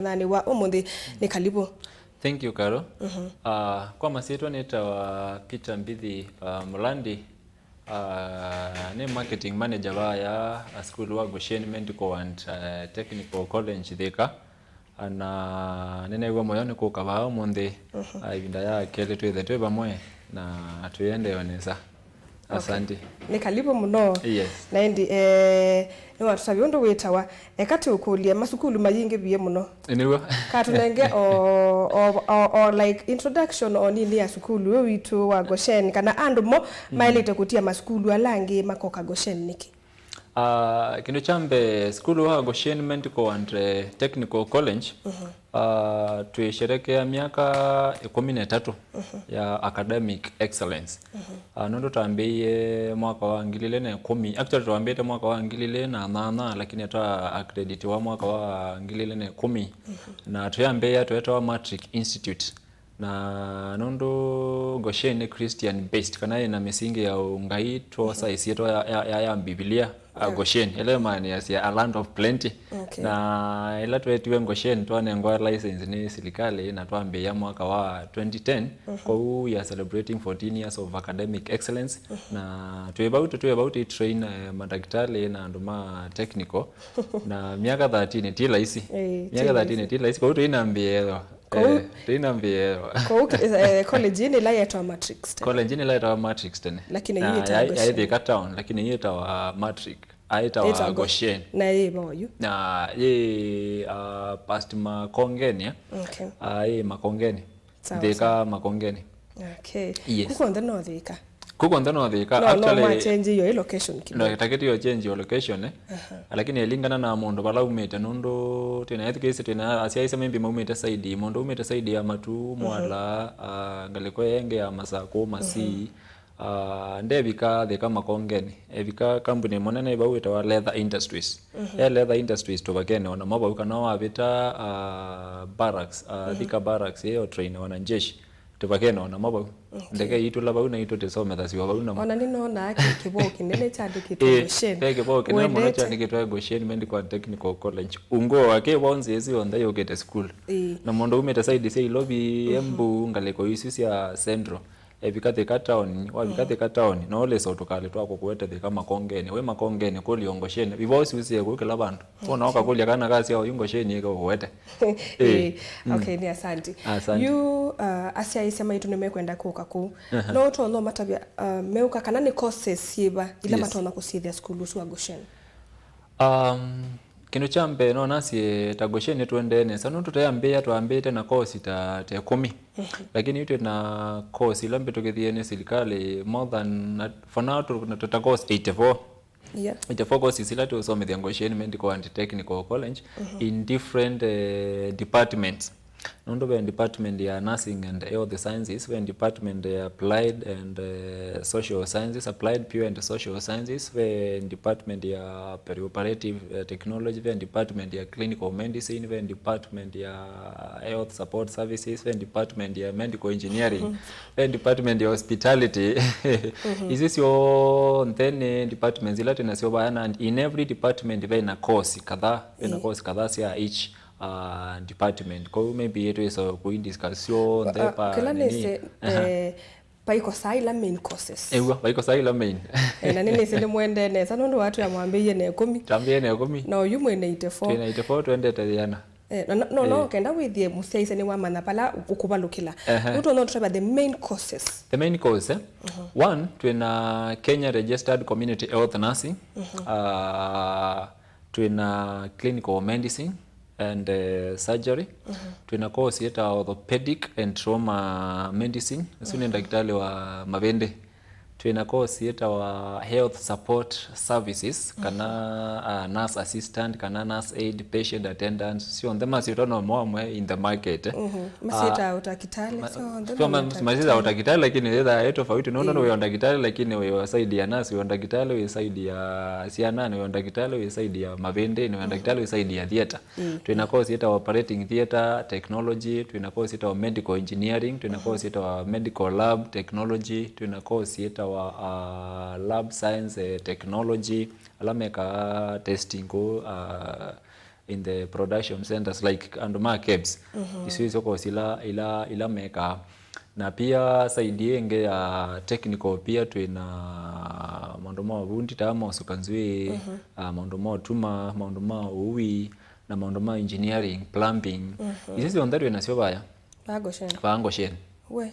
Nani wa umuthi ni karibu. Thank you, Karo. Kwa masieto nita Peter Mbithi Mulandi, ni marketing manager ya school wa Goshen Medical and Technical College Thika. Na nene gwa moyo niko kaba umuthi ibinda ya kele twethe bamwe na tuyende onesa. Asante. Ni karibu muno. Yes. Na ndi ni watu sabi undu witawa ekati ukulia masukulu mayinge biye muno. Niwa. Katunenge or like introduction on nini ya sukulu we witu wa Goshen kana andu mo mailete kutia masukulu alangi makoka Goshen niki. Kino chambe skulu wa Goshen Medical and Technical College tuisherekea miaka 13 ya academic excellence. Nondo tuambie mwaka wa 2010, actually tuambie mwaka wa 2008 lakini ata accredit wa mwaka wa 2010 na tuambie tueta Matric Institute na nondo Goshen Christian based kana ina misingi ya ungai to size yeto ya Biblia. Goshen ele mani ya a land of plenty. Na ila tuetiwe Goshen tuane ngoa license ni serikali na tuambie ya mwaka wa 2010 kwa huu ya celebrating 14 years of academic excellence na tuwe about train madaktari na nduma technical na miaka 13 tila isi miaka 13 tila isi kwa hiyo tuinaambie college ni la yetu matrix tena. College ni la yetu matrix tena. Lakini yeye itawa Thika town lakini yeye itawa matrix. Aitawa Goshen. Na yeye bawayu. Na yeye past Makongeni. Okay. Yeye Makongeni. Thika Makongeni. Okay. Yes. Kuko ndano Thika. Kuko ndano Thika actually no change your location kidogo. No itaketi yo change your location lakini elingana na mondo bala umete nondo tena yetu kesi tena asiaisa membi umete saidi mondo umete saidi ya matu mwala ngaliko yenge ya masako masi ndebika Thika Makongeni ebika company monene bawita wa leather industries leather industries to bakene ona mabauka na wabita barracks Thika barracks yo train wananjeshi tubakeno na mabau ndeke itu labau na itu tesome tasiwa bau na ona ninaona yake kiboki nene chande kitoshen kiboki na mwana chande kitwa Goshen Medical Technical College ungo wake bonze ezi onda yogete school na mondo umeta side sei lobby embu ngaleko isi ya central ebikate town wabikate town no le so tokale twako kuwete Thika Makongeni we Makongeni ko liongoshen bibosi usiye ko kila bantu ona wakakulya kana kasi yao yongoshen yeke kuwete okay ni asante you asia isema itu nimekwenda kuka ku no to no matabia meuka kana ni courses yiba ila matona kusithia school usu wa Goshen kino chambe no nasi ta Goshen tuendene sano tutayambia tuambie na course ta 10 lakini yote na course lambe tukithiene serikali more than for now tuta course 84 84 courses ila tusome the Goshen Medical and Technical College in different departments. Nondo we department ya nursing and health sciences, we department applied and social sciences, applied pure and social sciences, we department ya perioperative technology, we department ya clinical medicine, we department ya health support services, we department ya medical engineering, we department ya hospitality. Is this your then departments ila tunasio bayana, and in every department we na course kadhaa, we na course kadhaa sia each department kwa maybe yetu iso kuidiscussion depa kila nese paiko sai la main courses paiko sai la main na nini sile mwende nesa nondo watu yamwambie ne 10 tambie ne 10 no you mwende 84 twende tayana no kenda withie museise ni wamana pala ukubalukila uto no traba the main courses one twina Kenya registered community health nursing twina clinical medicine and surgery tuna course yeta orthopedic and trauma medicine sio daktari wa mabende tuna course yeta wa health support services kana nurse assistant kana nurse aid patient attendant sio ndema sio no more in the market masita utakitali sio masita utakitali lakini either yetu tofauti no wewe daktari lakini wewe side ya nurse wewe daktari wewe side ya sianani wewe daktari wewe side ya mabende wewe daktari wewe side ya theater tuna course yeta operating theater technology tuna course yeta medical engineering tuna course yeta medical lab technology tuna course yeta wa lab science technology alameka testing ko in the production centers like anduma cabs isizo kwa ila meka na pia saidi enge ya technical pia tuina maundoma wundi tama usukanzwe maundoma tuma maundoma uwi na maundoma engineering plumbing isisi ondari wenasio baya Goshen we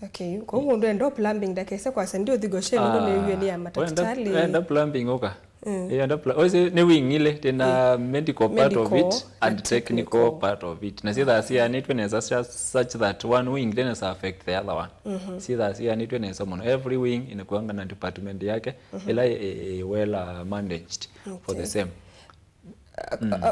okay ko mundu ndo plumbing ndakese kwa sendio thi Goshen ndo ne ni ya matakitali enda plumbing oka enda ose ne wingile tena medical part of it and technical part of it na see that see need to such that one wing then affect the other one see that see need to someone every wing inakuanga na department yake ila well managed for the same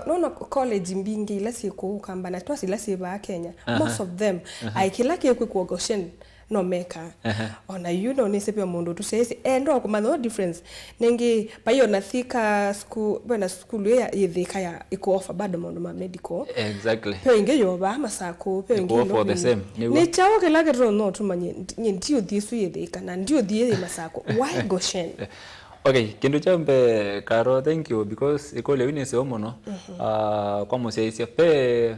no college mbingi ila siku kamba na twasi ila siba Kenya most of them aikilake ku Goshen no meka ona you know nisepe mundu tu says endo kuma no difference nengi bayo na thika school bana school ya yithika ya iko offer bado mundu ma medical exactly pe inge yoba masako pe inge for the same ni chawo kelake ro no tu manye ndio thisu yithika na ndio thie masako why Goshen okay kindu chambe Karo thank you because ikole wine se omono kwa museisia pe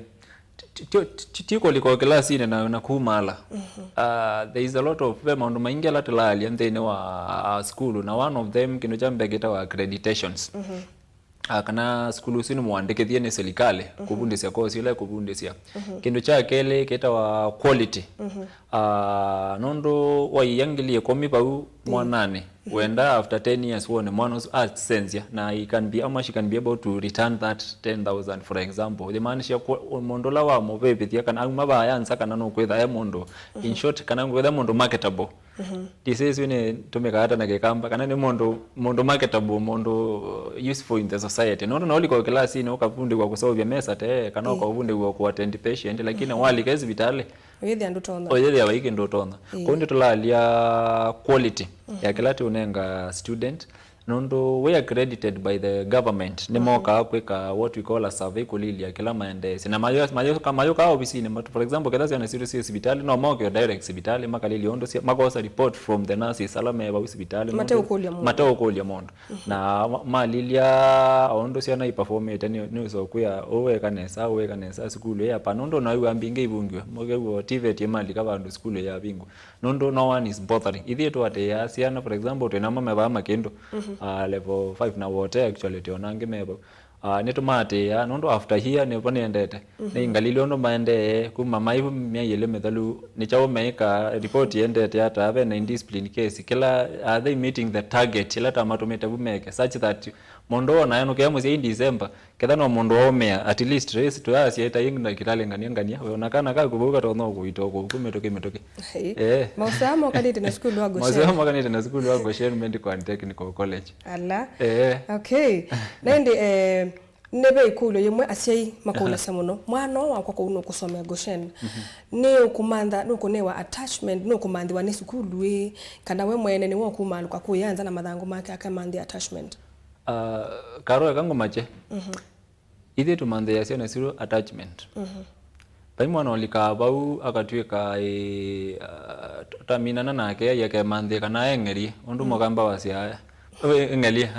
tiko liko klasi na kumala there is a lot of them on maingia laterali and then wa school na one of them kindu chambe geta wa accreditations kana skulu sinu muandikithie ni serikali kubundisia kosi ile kubundisia kindu cha kele keta wa quality nondo wa yangilie komi bau mwanane wenda after 10 years one mwana sense na he can be how much he can be able to return that 10,000 for example the man shia mondola wa mobebithia kana maba yansa kana no kwetha mondo in short kana kwetha mondo marketable this is when tumeka hata na gekamba kana ni mondo marketable mondo useful in the society no only kwa class ni ukavundi kwa kusolve mesa te kana kwa uvundi kwa attend patient lakini wali kazi vitale oyedi andutona oyedi abaiki ndotona kundi tulalia quality ya kilati unenga student nondo we accredited by the government ni moka kweka what we call a survey kulili ya kila maendesi na mayo ka ofisi ni for example kadazi ana serious hospital no moka direct hospital makalili ondo makosa report from the nurses alama ya hospital mateo kolia mondo na malilia ondo siana iperform tani ni so kuya owe kanesa school ya panondo na uambinge ibungwe moge wo TVET mali ka bandu school ya bingu nondo no one is bothering ithi to ate ya siana for example tena mama ba makendo level 5 na wote actually tionange mebo netomate ya nondo after here ne ponendete ne ngalilio ndo maende kuma maibu myayele methalu ni chawo meika report yendete hata ave na indiscipline case kila are they meeting the target ila tamatomete bumeke such that mondo na yano kemo in December ketha no mondo omea at least race to us yeta ingna kitalengania weonakana ka kubuka tono kuito kumetoke mausamo kanite na school wa Goshen mausamo kanite na school wa Goshen Medical and Technical College ala okay nende nebe ikulo yemwe asiai makula semono mwana wakwa ko uno kusomea Goshen ne ukumanda no kunewa attachment no kumandi wa school we kana we mwene ni wo kumalu kwa kuyanza na madhango make akamandi attachment Karo kango mache ithi tumande ya siona zero attachment paimwana olika bau akatwika taminana nake yake mande kana engeri ondu mogamba wasia ngeli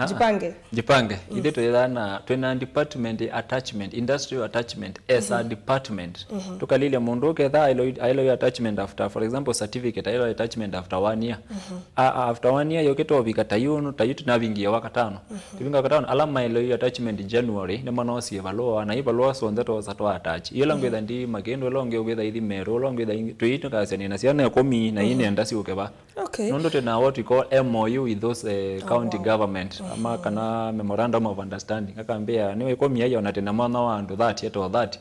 jipange ithi tuyana twena department attachment industrial attachment as a department tukalile mundu ketha ilo attachment after for example certificate ilo attachment after 1 year after 1 year yoketo bikatayuno tayutu nabingia wakatano tibinga wakatano alama ilo attachment January ne manosi evaloa na ivaloa so ndeto zato attach ilo ngwetha ndi magendo longe ugwetha ithi mero longe tha tuito kaseni na siana komi na ine ndasi ukeba okay nondo tena what we call MOU with those county government ama kana memorandum of understanding akambia niwe komi ya ona tena mwana wa ndo that yeto that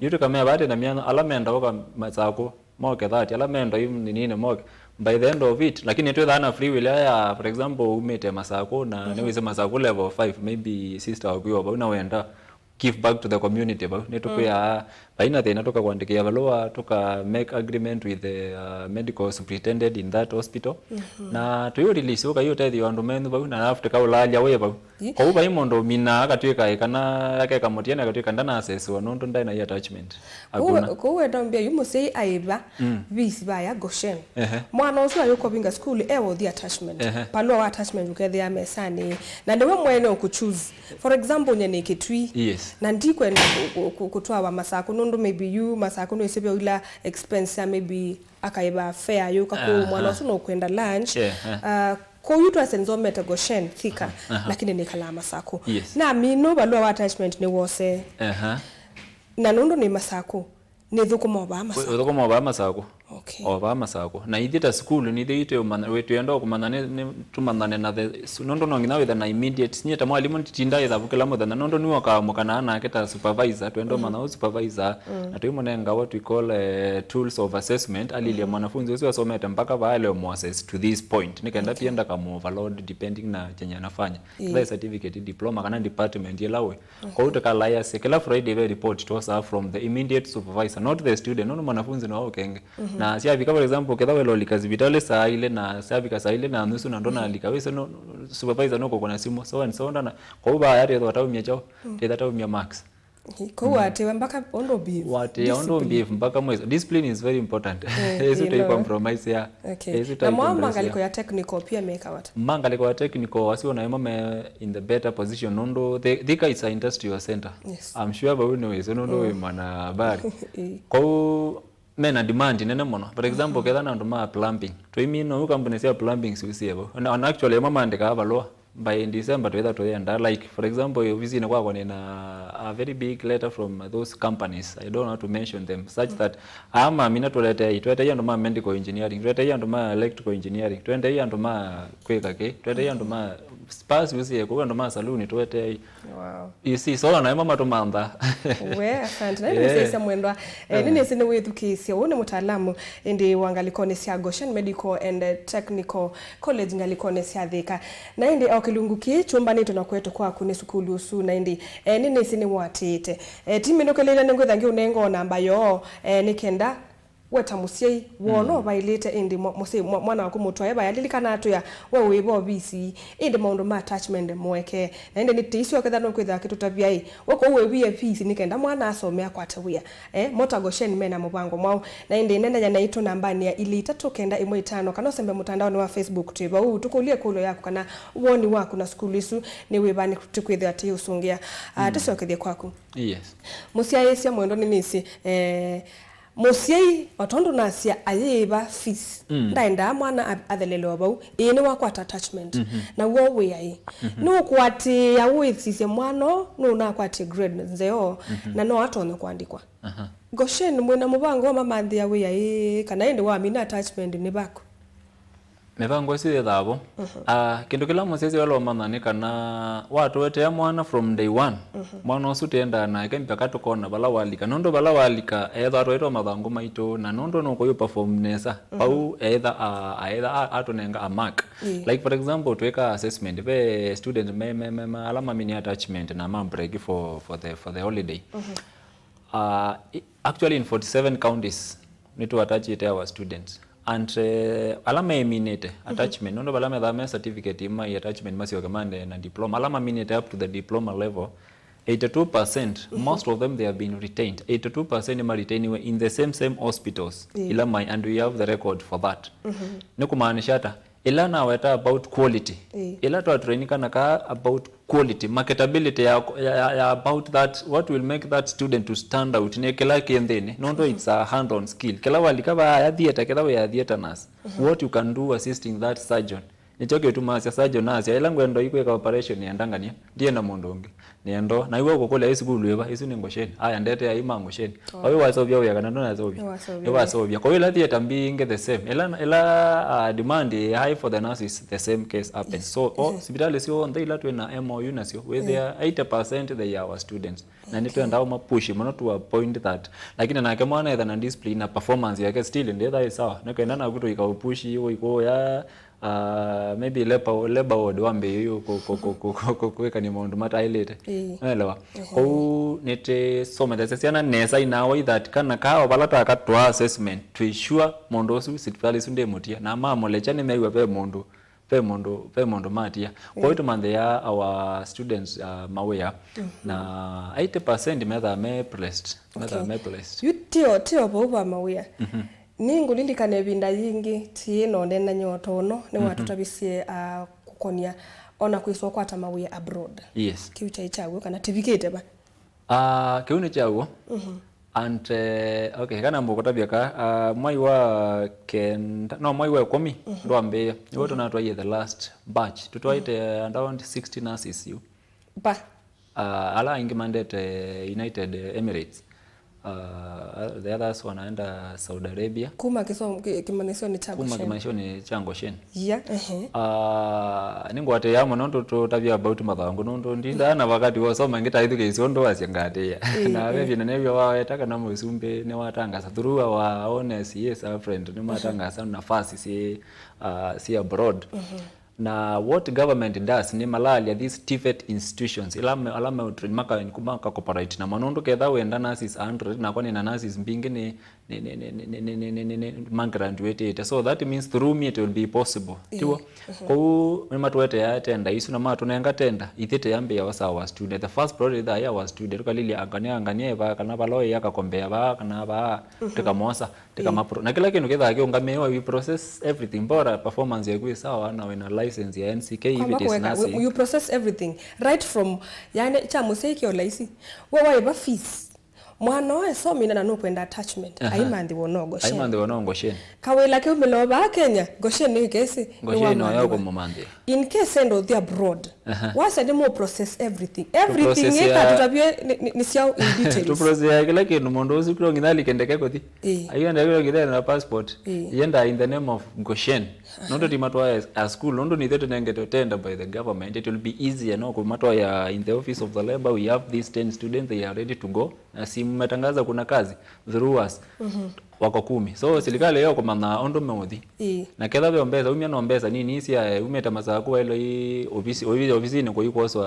yuto kama bate na miano alamenda oka mazako moke that alamenda nini moke by the end of it lakini tu dhana free will ya for example umete masako na niwe sema masako level 5 maybe sister wakiwa ba unaenda give back to the community ba netukuya baina tena toka kuandikia baloa toka make agreement with the medical superintendent in that hospital na tuyo release oka yote the wandu mendu ba na after ka ulalia we ba ko ba imondo mina akatweka kana yake kamotiana akatweka ndana assess wanondo ndai na attachment aguna ko we tambia yumo say aiba bisi ba ya Goshen mwana osu ayoko binga school ewo the attachment palo attachment ukethia mesani na ndewe mwene okuchoose for example nyene ketwi na ndikwenda kutwara masaku nundu maybe you masaku no isebe ila expense maybe akaiba fare yo kako mwana usu no kwenda lunch ko yutu asenzo meta Goshen thika lakini nikala masaku na mino balwa attachment ni wose na nundu ni masaku ni thukuma ba masaku okay oba masako na ithita school ni thite wetu enda kumanane tumanane na nondo no ngina with an immediate nyeta mwalimu titinda itha bukela muthana nondo ni wakamukana na aketa supervisor twendo mana supervisor na tuimonenga what we call tools of assessment alilia mwanafunzi usi wasomete mpaka baale mu assess to this point nikaenda pienda kama overload depending na chenye anafanya the certificate diploma kana department yelawe kwa utakala kila Friday we report to us from the immediate supervisor not the student no mwanafunzi no kenge na siavi for example kedha welo likazibitale saa ile na siavi ka saa ile na nusu na ndona likawese no supervisor no kokona simu so and so ndana kwa uba yari watawu mia teta tawu mia max ko wate mpaka ondo beef wate ondo beef mpaka mwezi discipline is very important ezo to compromise ya na mangaliko ya technical pia make what mangaliko ya technical wasiona mama in the better position nondo thika is a industrial center I'm sure about no is nondo we mana habari kwa mena demand nene mono for example kedha na nduma plumbing to imino u company sia plumbing siusiebo na actually mama andika abaloa by December to either to end like for example you visit na kwa nina a very big letter from those companies I don't know how to mention them such that ama mina to letter to ya nduma medical engineering to ya nduma electrical engineering to ya nduma kweka ke to ya nduma spas usiye kwa nduma saloon to wow you see so na mama to manda we asante na nisema mwendwa nini sine wetu kisi one mutaalamu ndi wangalikone sia Goshen Medical and Technical College ngalikone sia Thika na ndi okilungukie chumba ni tunakwetu kwa kune sukulu usu na ndi nini sine watete timu nokelele ngothangi unengo namba yo nikenda wetamusiei wono bailete indi mose mwana wako mutwaye bayalilikana atu ya wewe ibo bisi indi maundu ma attachment mweke na indi nitisi waketha no kwitha kitutabiai wako wewe fees nikenda mwana asomea kwa tawia mota Goshen mena mubango mwao na indi nenda ya naito namba ni ya ili 315 kana sembe mutandao ni wa Facebook tuiba tukulie kulo yako kana woni wako na school isu ni webani tukwitha ati usungia tasokethia kwako yes musia yesia mwendo ni nisi Mosiei watondo nasia ayeba fees ndaenda mwana athelelo bau ine wakwa attachment na wo we ai no kwati ya withise mwano no na kwati grade nzeo na no atone kwandikwa Goshen mwena mubango mama ndia we ai kana ende wa mina attachment ni bako mevango si thabo kindu kila musezi walo manani kana watu wete mwana from day one mwana usutenda na kempa katukona bala walika nondo bala walika either roito mabango maito na nondo no koyo perform nesa au either atonenga a mark like for example tuweka assessment be student me alama mini attachment na ma break for the holiday actually in 47 counties need to attach it our students and alama eminete attachment nondo balama dame certificate ima attachment masio kamande na diploma alama minute up to the diploma level 82% most of them they have been retained 82% ima retained in the same hospitals ilama and we have the record for that nikumaanisha hata ila na weta about quality ila to training kana ka about quality marketability ya about that what will make that student to stand out ne kila kiendene nondo it's a hand on skill kila walika ba ya theater kila ya theater nurse what you can do assisting that surgeon nichoke tu masia surgeon nurse ila ngwendo iko operation yandangania ndiye na mondonge niendo na iwe kokole isikulu eba isu ni Goshen aya ndete ya ima Goshen wawe wasobya uya kana ndona zobya wasobya kwa hiyo theater mbinge the same ila demand high for the nurses the same case happens so hospitali sio ndila tu na MOU na sio with their 80% they are our students na nito ndao mapushi mono to a point that lakini na kama na na discipline na performance yake still ndio sawa na kaenda na kuto ikaupushi hiyo iko ya maybe labor ward wambe hiyo kuweka ni maundu mata ilete unaelewa kwa nete soma desesiana nesa inawa that kana kawa balata akatwa assessment to ensure mondosu sitfali sunde mutia na mama lechane mewa pe mondo matia kwa hiyo tumande ya our students mawea na 80% metha me blessed you boba mawea ningu lilikane binda yingi tiino ndena nyotono ne watu tabisie kukonia ona kwiswa kwa tamawia abroad yes kiucha ichawe kana certificate ba Kiuni chawo. And okay, kana mbokota biaka mwai wa mwai wa 10 ndo ambe yote na twaye the last batch tutwaite around 60 nurses you ala ingi mandate United Emirates. The others wanaenda Saudi Arabia. Kuma kimanisho ni chango shen. Kuma kimanisho ni chango shen. Yeah, ningo ate yamo nondo tutabia about mathangu nondo ndinda na wakati wasoma ngita ithu kesiondo wasiangate ya. Na wewe nebyo wawetaka na musumbe ne watangasa through our honest yes our friend ne matangasa nafasi si abroad. Na what government does ni malalia these TVET institutions alama utrimaka kumaka corporate na manondo ketha wenda nurses 100 na kwani na nurses mbingi ni graduate, so that means through me it will be possible tiwo ko matwete ya tenda isu na matunenga tenda ithite yambe ya wasa student the first project that ya was student kalili angania ba kana baloye yakakombea ba kana ba tekamosa tekamapro na kila kintu ketha kiongamewa we process everything bora performance yako sawa na wena license ya NCK if it is nursing you process everything right from yani cha museki olaisi wewe ba fees mwana wa somi na no kwenda attachment aimandi wono goshen kawela ke umelo ba Kenya goshen ni kesi goshen no yako momande in case send the abroad wasa demo process everything yeka tutabie ni sia in details to process ya kila kintu mondo usikiro ngidali kendeke koti ayo ndio ngidali na passport yenda in the name of Goshen nondo timatwa a school nondo ni theto nenge tender by the government it will be easier no kumatwa ya in the office of the labor we have these 10 students they are ready to go na si mmetangaza kuna kazi through us wako 10 so serikali yao kwa na ondo meodhi na kedha beombeza umia nombeza nini isi umeta masaku ile ofisi ni kwa yuko so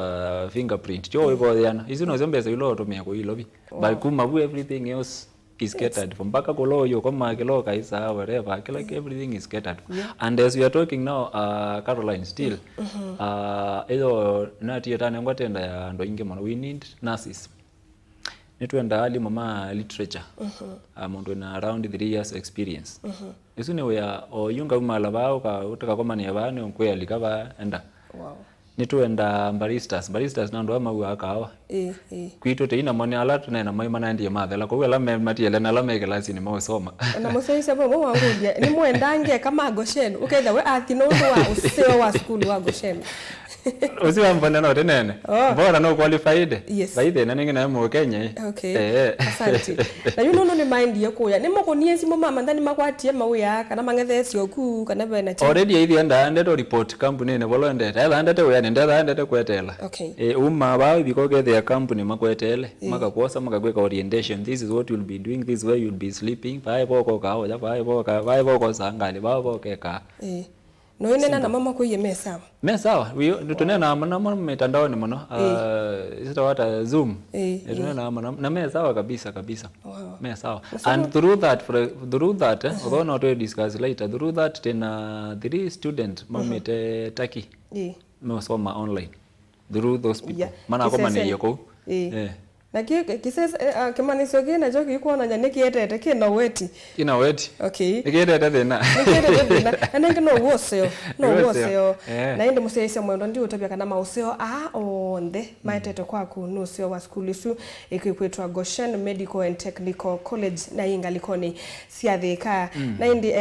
fingerprint cho ipo yana isi no zombeza ilo otomia kwa ilo bi but kuma everything else is scattered from baka koloyo kama kilo kaisa whatever like everything is scattered and as we are talking now Caroline still edo nati yatana ngwatenda ya ndo inge mwana we need nurses netwenda ali mama literature mundu na around 3 years experience isune we oyunga umala bao ka utaka koma ni abane onkwe alikaba enda netwenda baristas na ndo ama akawa kwito te ina moni ala tuna na mai mana ndiye mathela ko wela matiele na lame kelasi ni mo soma na museisa bo wangu ni muendange kama Goshen uketha we athino wa useo wa school wa Goshen usiwa mbona no tenene bora no qualified baide na ningi na mo Kenya asante na you know ni mind yako ya nimo koniesi mo mama ndani makwatie mawe ya kana mangethesi oku kana bena cha already ithi anda to report company ne bolo ndete anda te we anda kwetela ba because their company makwetele makakosa makakweka orientation this is what you'll be doing this way you'll be sleeping bye boko ka oja bye boko sangali bye boko ka no inena na mama kuye mesawa tunena na mama mitandao ni mno sita wata Zoom tunena na mesawa kabisa mesawa and through that although not to discuss later through that tena 3 student mamete Turkey mesoma online through those people mana koma ne yoko na kisesa kimanisho kina joki iko na nyane kietete kina weti kietete thina anenge no woseo na inde museisa mwendo ndi utapia kana mauseo onde maitete kwaku no seo wa school isu ikikwetwa Goshen Medical and Technical College na ingalikoni siatheka na indi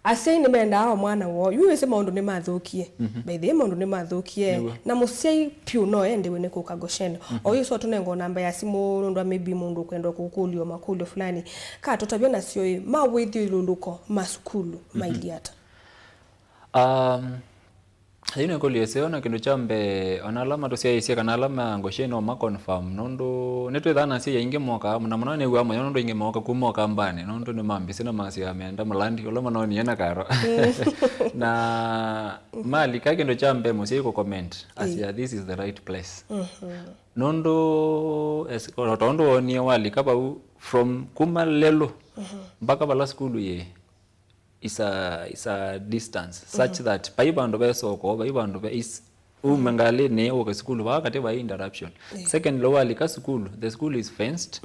ase ni menda awo mwana wo yuwese maundu ni mathukie bethe maundu ni mathukie na musei piu no ende wene ku Goshen oyo so tunengo namba ya simu ndo maybe mundu kwenda kukulio makulio fulani ka tutabia na sio ma wethi luluko masukulu mailiata Hino ko lieseo na kindu chambe onalama to sia kana alama Goshen o ma confirm nondo netwe thana sia inge moka na mwana ne gwa mo nondo inge moka ku moka mbane nondo ne mambi sina masi ameenda mulandi ola mwana ni yana karo na mali ka kindu chambe mo sia ko comment asia this is the right place nondo rotondo ni wali kaba from kumalelo mpaka bala school ye is a distance such that paibando beso ko paibando be is umangale ne o school wakati ba interruption second lower lika school the school is fenced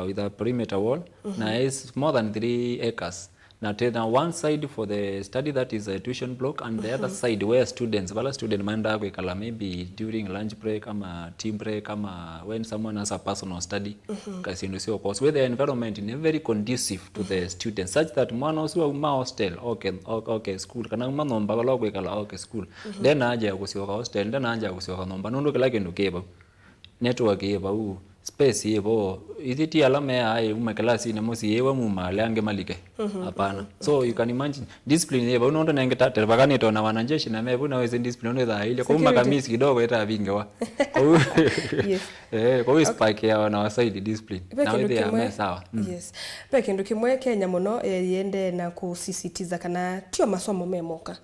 with a perimeter wall na is more than 3 acres na tena one side for the study, that is a tuition block, and the other side where students manda kwikala maybe during lunch break ama team break ama when someone has a personal study kasi sio course where the environment is very conducive to the students such that mwana usiwa uma hostel okay school kana manomba kala kwikala okay school then aje kusiwa hostel then aje kusiwa nomba nondo kila kindu keba network yeba space yebo ithiti alama ya ai uma klasi na mosi yewe mumale ange malike hapana so you can imagine discipline yebo unondo nenge tatere bakani to na wanajeshi na mebu na weze discipline ndo za ile kwa makamisi kidogo eta vingewa yes kwa hiyo spike ya na wasaidi discipline na wewe ya sawa yes peke ndo kimwe Kenya muno yende na kusisitiza kana tio masomo memoka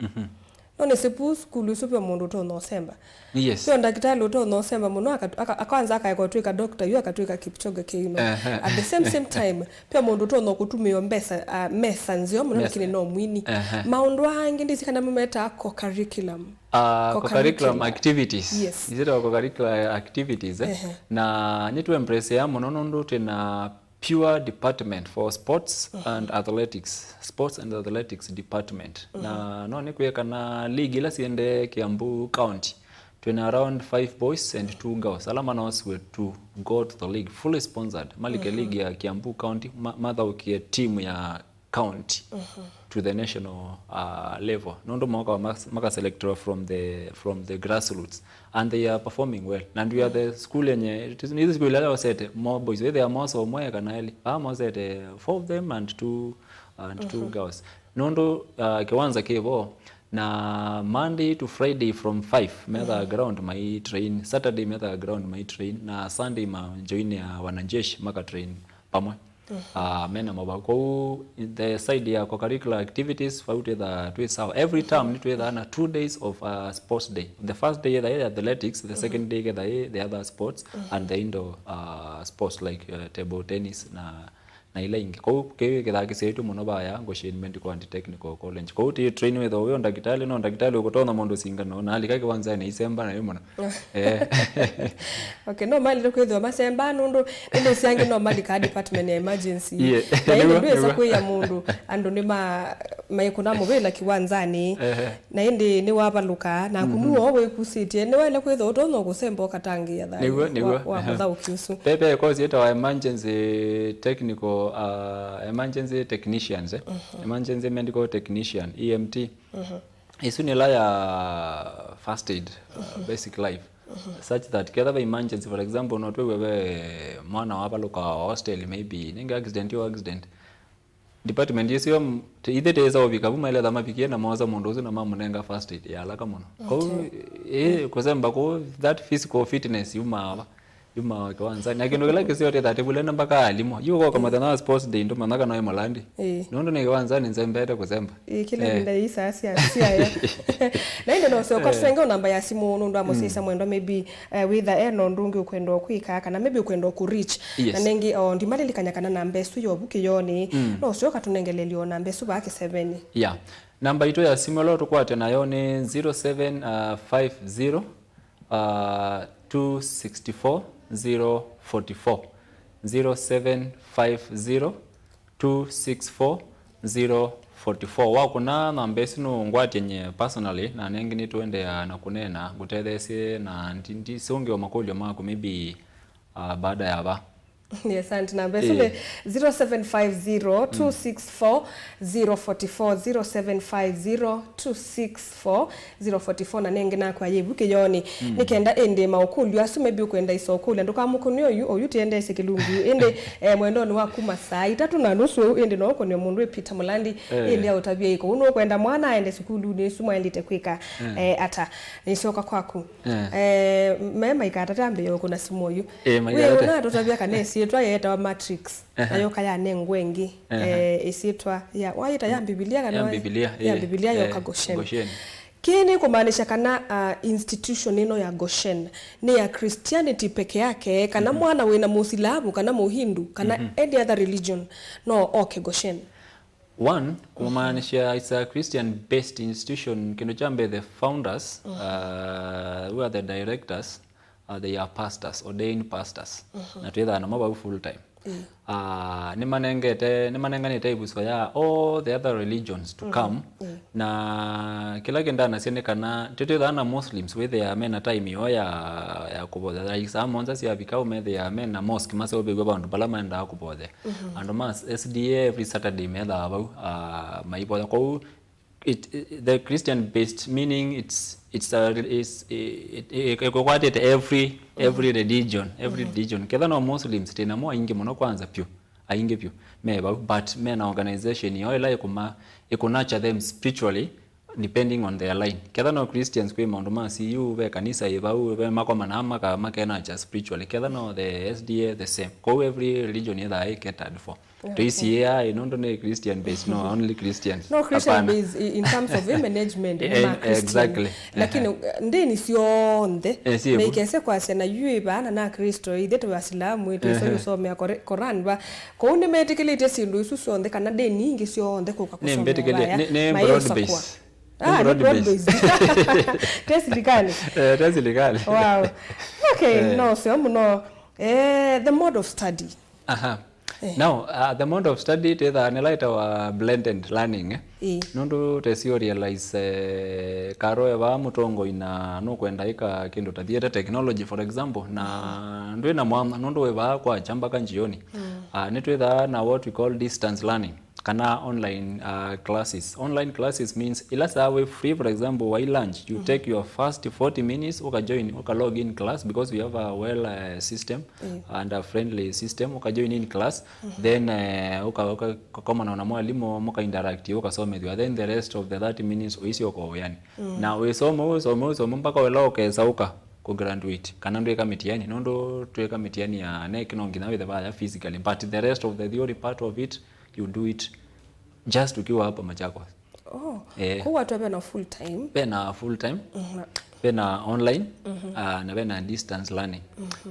none sepu skulu supyo mundu to no semba yes so ndakitali to no semba muno akaanza akaikotwika doctor yu akatwika Kipchoge Keino at the same time pia mundu to no kutumio mbesa mesa nzio muno lakini no mwini maundu hangi ndisikana mumeta ko curriculum curriculum activities yes is it curriculum activities na nitu embrace ya muno ndo tena pure department for sports and athletics department na no ni kuweka na league la siende Kiambu County tuna around 5 boys and 2 girls alama na were to go to the league fully sponsored malike league ya Kiambu County mother ukie team ya county to the national level nondo maka selector from the grassroots and they are performing well and we are the school yenye it is this school la set more boys they are more so moya kanali most at 4 of them and 2 girls nondo kiwanza kibo na Monday to Friday from 5 metha ground my train Saturday metha ground my train na Sunday ma join ya wanajeshi maka train pamoja mena mabako the side ya curricular activities fauti the twice every time ni twice na 2 days of sports day the first day the athletics the second day the other sports and the indoor sports like table tennis na ile ingi kwa kewe kidaki setu muno baya Goshen Medical and Technical College kwa uti train with oyo ndakitali no ndakitali ukotona mondo singano na alikake wanza na isemba na yumona okay no mali lokho ezo masemba ndo ndo siyange no mali ka department ya emergency na ile ndo sakwe ya mundu ando ni mayikuna mubela kiwanzani na indi ni wabaluka na kumuo we kusiti ni wale kwezo otono kusemba okatangi ya dai wa mudha ukiusu pepe cause yeto emergency technical emergency technicians emergency medical technician EMT isuni la ya first aid basic life such that kada by emergency for example not wewe mwana wapa loka hostel maybe ninga accident department yesio either teza obika buma ile dama pikie na mawaza mondozo na mama nenga first aid ya alaka mono kwa sababu ko that physical fitness yuma kwanza na kindu kila kisi yote that bulenda mpaka alimo yuko kama tana sports day ndo manaka nayo malandi nondo ne kwanza ni nzembeta kuzemba kila nda isa asia na ndo no so kwa tsenga namba ya simu ndo amosisa mwendo maybe with the eno ndungi ukwendo kwika kana maybe ukwendo ku reach na nengi ndi mali likanyakana na mbesu yo buki yoni no so katunengelelio na mbesu baki 7 yeah namba ito ya simu lo tukwate nayo ni 0750 264 044 0750 264 044 wako na namba sino ngwati yenye personally na nengi ni tuende na kunena gutethese na ndi songe wa makolyo mako maybe baada ya ba yes and number 0750 264 044 0750 264 044 na nenge na kwa yebuke yoni nikenda ende maukulu asu maybe ukwenda isokulu ndo kamukunyo oyu tiende sekilungu ende mwendo ni wakuma saa 3:30 ende no konyo mundu Peter Mulandi ende utabia iko uno kwenda mwana ende sukulu ni sumo ende tekwika ata nisoka kwaku mema ikatatambe yoko na simoyu wewe na tutabia kanesi yetwa yeta wa matrix ayo kaya nengwengi isitwa ya wayita ya Biblia kana ya Biblia yo Goshen kini kumaanisha kana institution ino ya Goshen ni ya Christianity peke yake kana mwana wena Muislamu kana Muhindu kana any other religion no okay Goshen one kumaanisha it's a Christian based institution kino jambe the founders who are the directors they are pastors ordained pastors na tuedha na maba full time nimanenganite ibuswa ya all the other religions to come na kila kenda nasionekana tetethana Muslims with their men time yo ya kubotha like some monza sia vikao me their men na mosque masobegwa bandu bala manda kubothe and mas SDA every Saturday me da aba maibotha ko the Christian based meaning it's equated every religion kedha no Muslims tena mo ingi muno kwanza pyo ainge pyo meba but men organization yo ila ikunacha them spiritually depending on their line kedha no Christians kwe maundu masi yu be kanisa iba u be makoma na maka makena cha spiritually kedha no the SDA the same ko every religion either I catered for to ICA no ne Christian based no only Christians no Christian based in terms of management exactly lakini ndeni sionde mekese kwa sena yu bana na Kristo ideto wasilamu ito so yusome Quran ba ko ne metikilite sindu isu sonde kana deni ngi sionde ko kusoma ne metikile ne broad based broad based test legal wow okay no so no the mode of study now the mode of study is our blended learning nundu tesi realize karo eba mutongo ina no kwenda ika kindu ta theater technology for example na ndu ina mwana nundu eba kwa chamba kanjioni nitwetha na what we call distance learning kana online classes means ilasa we free for example while lunch you take your first 40 minutes join log in class because we have a well system and a friendly system join in class then kama na mwalimu muka interact ukasome then the rest of the 30 minutes uisi uko yani na we somo mpaka wela ukesauka ku graduate kana ndo mitiani nondo tuweka mitiani ya neck nongi nawe the physically but the rest of the theory part of it you do it just ukiwa hapa Machakos. Kwa watu na full time pena online na pena distance learning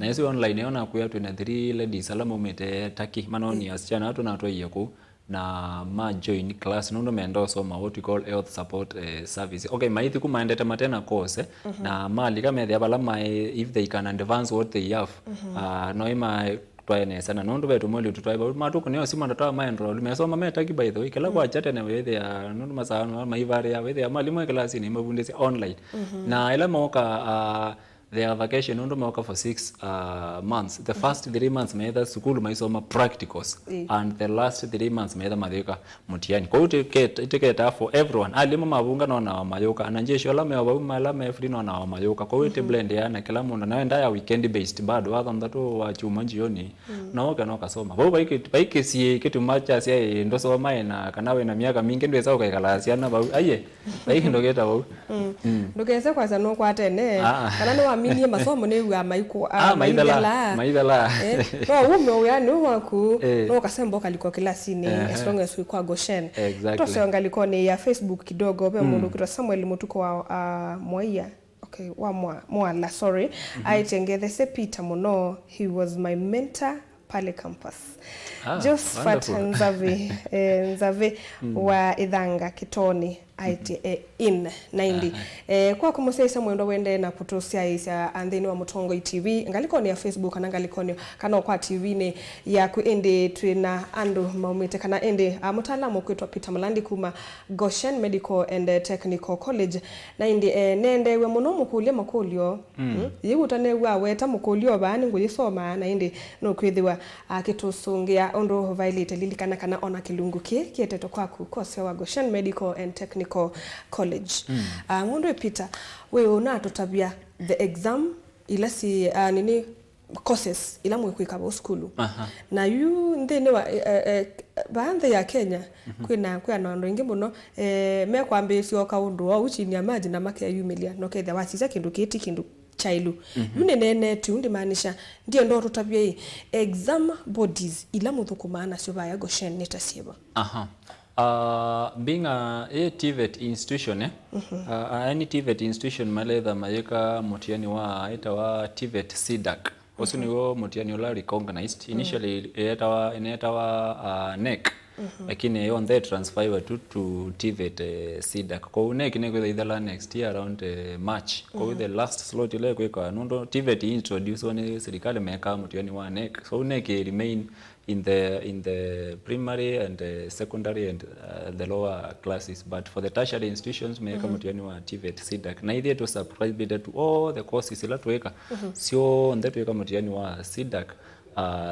na hizo online yona kuya 23 ladies alama umete taki manoni asichana watu na watu yako na ma join class nondo meendo soma what we call health support service okay maithi kumaendeta matena course na mali kama the balama if they can advance what they have no ima twaene sana nondo betu moli tutwaiba matuko niyo sima ndatoa maendro lumesoma metaki by the way kala kwa chat na wewe ya nondo masana maivare ya wewe ya malimu class ni mabundesi online na ila moka their vacation nondo moka for 6 months the first 3 months meetha school maisoma practicals and the last 3 months meetha madhika mutiani kwa utiketa for everyone alimo mabunga na mayoka ananjesho la mewa mala mefri na mayoka kwa uti blend ya na kila mundu naenda ya weekend based bado other than that wa chuma jioni naoka kasoma bo baike si kitu macha sia ndo soma na kanawe na miaka mingi ndo esa ukaikalasia na ba aye baike ndo geta bo ndo kese kwa sano kwa tene kana no amini masomo ne wa maiko maidala no ume yani waku no kasembo kaliko klasini as long as we kwa Goshen to se ngaliko ni ya Facebook kidogo pe mundu kito Samuel Mutuko wa Moia okay wa Mwala sorry aitengeze se Peter Muno he was my mentor pale campus Josephat Nzave wa Idhanga Kitoni in 90 kwa kumusesa mwendo wende na kutosia isa andeni wa Mutongo TV ngaliko ni ya Facebook kana ngaliko ni kana kwa TV ne ya kuende twina ando maumete kana ende mutaalamu kwetwa Peter Malandi kuma Goshen Medical and Technical College na indi nende we muno mukulia makulio yigutane wa weta mukulio bani nguyisoma na indi no kwithiwa akitusungia ondo violate lilikana kana ona kilungu kieteto kwaku kose wa Goshen Medical and Technical College. Ngondo Peter, wewe una totabia the exam ila si nini courses ila mwekuika ba skulu. Na you ndene wa baadhi ya Kenya kwa na ndo ingi muno me kwambe sio kaundu wa uchini ya maji na make ya yumelia no ketha wasiza kindu kiti kindu chailu nene tu ndimaanisha ndio ndo totabia exam bodies ila muthukumana sio baya Goshen netasieba. Being a TVET institution any TVET institution maletha mayeka mutiani wa etawa TVET CDAC osuni wo mutiani ola recognized initially etawa NEC lakini yon the transfer to TVET SIDAC kwa une kine kwa either next year around March kwa the last slot ile kwa nondo TVET introduce one serikali meka mutiani wa NEC so NEC remain in the primary and secondary and the lower classes, but for the tertiary institutions meka mutiani wa TVET SIDAC na idea to subscribe to all the courses ila tuweka sio ndio tuweka mutiani wa SIDAC.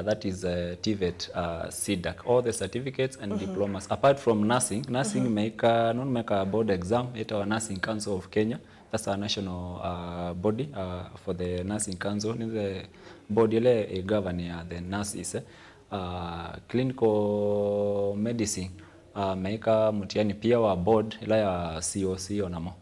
That is TVET SIDAC, all the certificates and diplomas. Apart from nursing make a board exam at our Nursing Council of Kenya. That's our national body for the Nursing Council. The body ile govern the nurses. Clinical medicine make mutiani pia wa board ila ya COC onamo.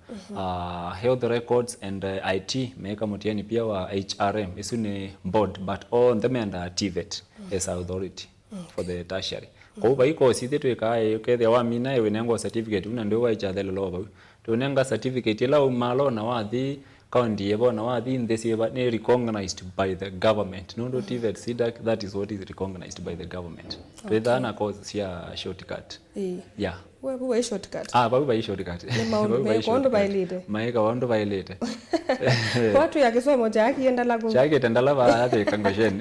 Health records and IT make mutiani pia wa HRM isu ni board but all them under TVET as authority for the tertiary. Kwa hiyo iko sisi tuikae ukethe wa mina ewe nengo certificate una ndio wa ichathelo lo tunenga certificate ila umalo na wathi county yebo na wathi in this year ni recognized by the government no TVET SIDAC, that is what is recognized by the government. Wedana cause ya shortcut yeah wewe shortcut babu shortcut kondo bailite maika wando bailite watu ya kisomo chake endala go chake tendala ba ate kangosheni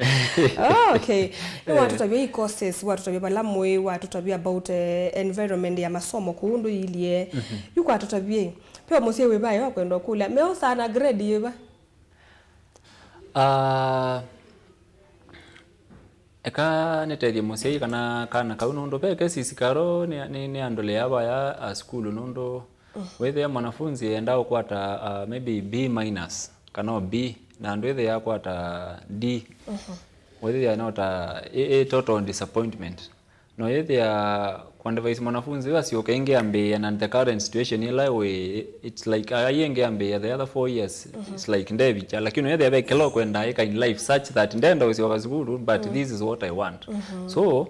okay no watu tabia courses watu tabia balamwe watu tabia about environment ya masomo kuundu ilie yuko watu tabia pia mosie webaye wakwenda kula meo sana grade yeba eka netedi mosie kana kaunondo peke sisi karo ni andole yaba ya school nondo whether mwanafunzi endao kwata maybe B- kana B na ndwethe ya kwata D whether ya not a total disappointment no yethe ya kwanda vice mwanafunzi wasi okainge ambe and the current situation ila we it's like ayenge ambe the other 4 years it's like ndevicha lakini yethe ya kelo kwenda eka in life such that ndenda usi wakazukuru but this is what I want so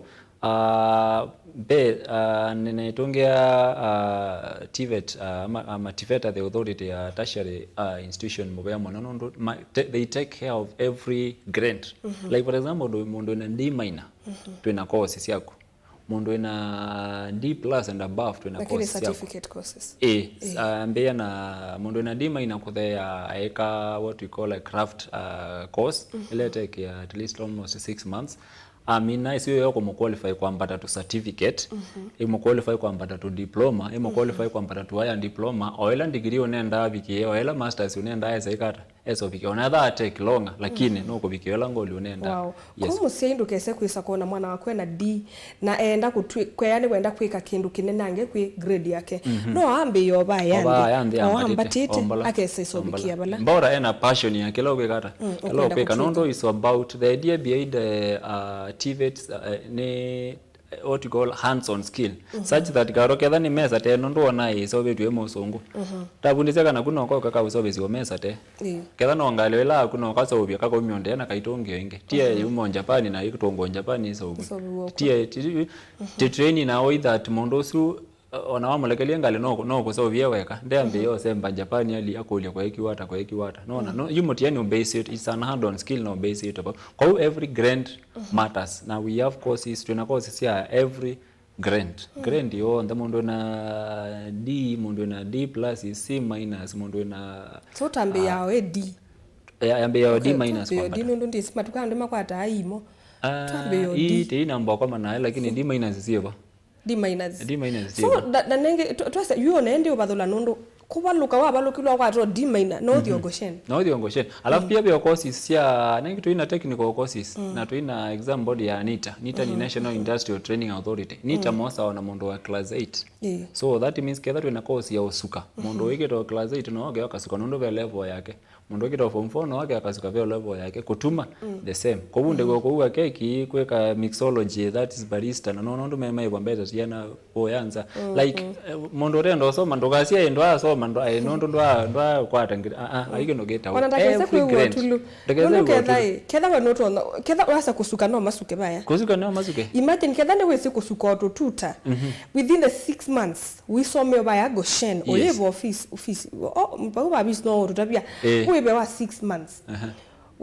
ninetongea TVET ama TVET the authority ya tertiary institution mobile monondo they take care of every grade like for example mundo na D minor twina courses yako mundo ina D plus and above twina courses yako certificate courses ambia na mundo na D minor kuthea eka what we call a craft course ile take at least almost 6 months. Amina isiyo yako qualify kwa mpata to certificate, imo qualify kwa mpata to diploma, imo qualify kwa mpata to higher diploma, oila degree unaenda bikie, oila masters unaenda isaikata. Eso bikie unaenda take longer lakini no ko bikie ola ngoli unaenda. Wow. Yes. Kumu sendo kese kwisa kona mwana wakwe na D na enda kwa yani kwenda kwika kindu kinene ange kwi grade yake. No ambe yoba yandi. No ambatite akese so bikie bala. Mbora ena passion yake lo kwikata. Lo kwika nondo is about the idea behind TVET ne what you call hands-on skill such that garoketha ni mesa te nondo ona iso betu emosongo tabundise kana kuno ko kaka usobezi o mesa te ketha no ngalewela kuno kaso ubya kako myonde na kaitonge inge tie yumo Japan na ikutongo Japan iso tie train na way that mondo su ona wamulekeli ngale no ko so byeweka ndembe yo semba Japan ali akolia kwa ikiwata no yumutiani base it is an hand on skill no base it about how every grade matters. Now we have courses tuna courses here every grade yo ndamundo na D mundo na D plus C minus mundo na so tambe yao D yambe yao D minus kwa D ndo ndi smart kwa ndema kwa taimo tambe yo D te namba kwa maana lakini D minus sio D minus so da nenge twase yuone ndi ubadhola nondo kubaluka wabalukilwa kwa ro D minor no thiongoshen alafu pia bio courses ya nengi tuina technical courses na tuina exam body ya NITA ni National Industrial Training Authority NITA mosa wana mondo wa class 8 so that means ketha tuina course ya usuka mondo wike to class 8 no wage akasuka nondo ve level yake mondo wike to form 4 no wage akasuka ve level yake kutuma the same kubunde go kuwa keki kweka mixology that is barista na nondo mema ibambeta tiana oyanza like mondo rendo soma ndogasia endo asoma ndo nondo ndo kwata ngira ayike geta wanataka kwe tulu nondo ketha wanoto ketha wasa kusuka no masuke baya imagine ketha ne wese kusuka auto tutor within the 6 months we saw me baya Goshen olevo office mpaka babis no tutabia we be wa 6 months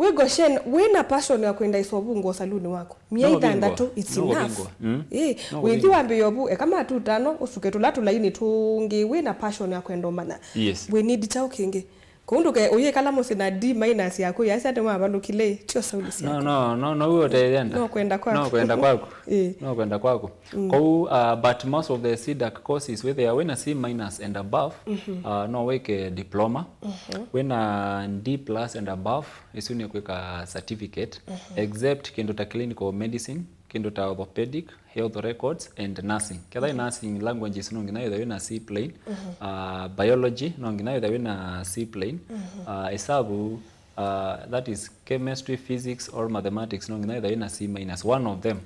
we Goshen wina passion ya kwenda isobungo saluni wako miaida ndatu it's enough withi wambe yobu kama tutano usuke tulatu laini tungi wina passion ya kwenda mana we need chao kingi kunduke uye kala musina D- yako yasi ate mabalukile tio sauli si no uyo tayenda no kwenda kwako no kwenda kwako but most of the CDAC courses where they are when a C- and above no weke diploma when a D+ and above isuni kweka certificate except kendo ta clinical medicine kendo ta orthopedic health records and nursing kada nursing languages no ngina either na C plane biology no ngina either na C plane hesabu that is chemistry, physics or mathematics no ngina either na C-, one of them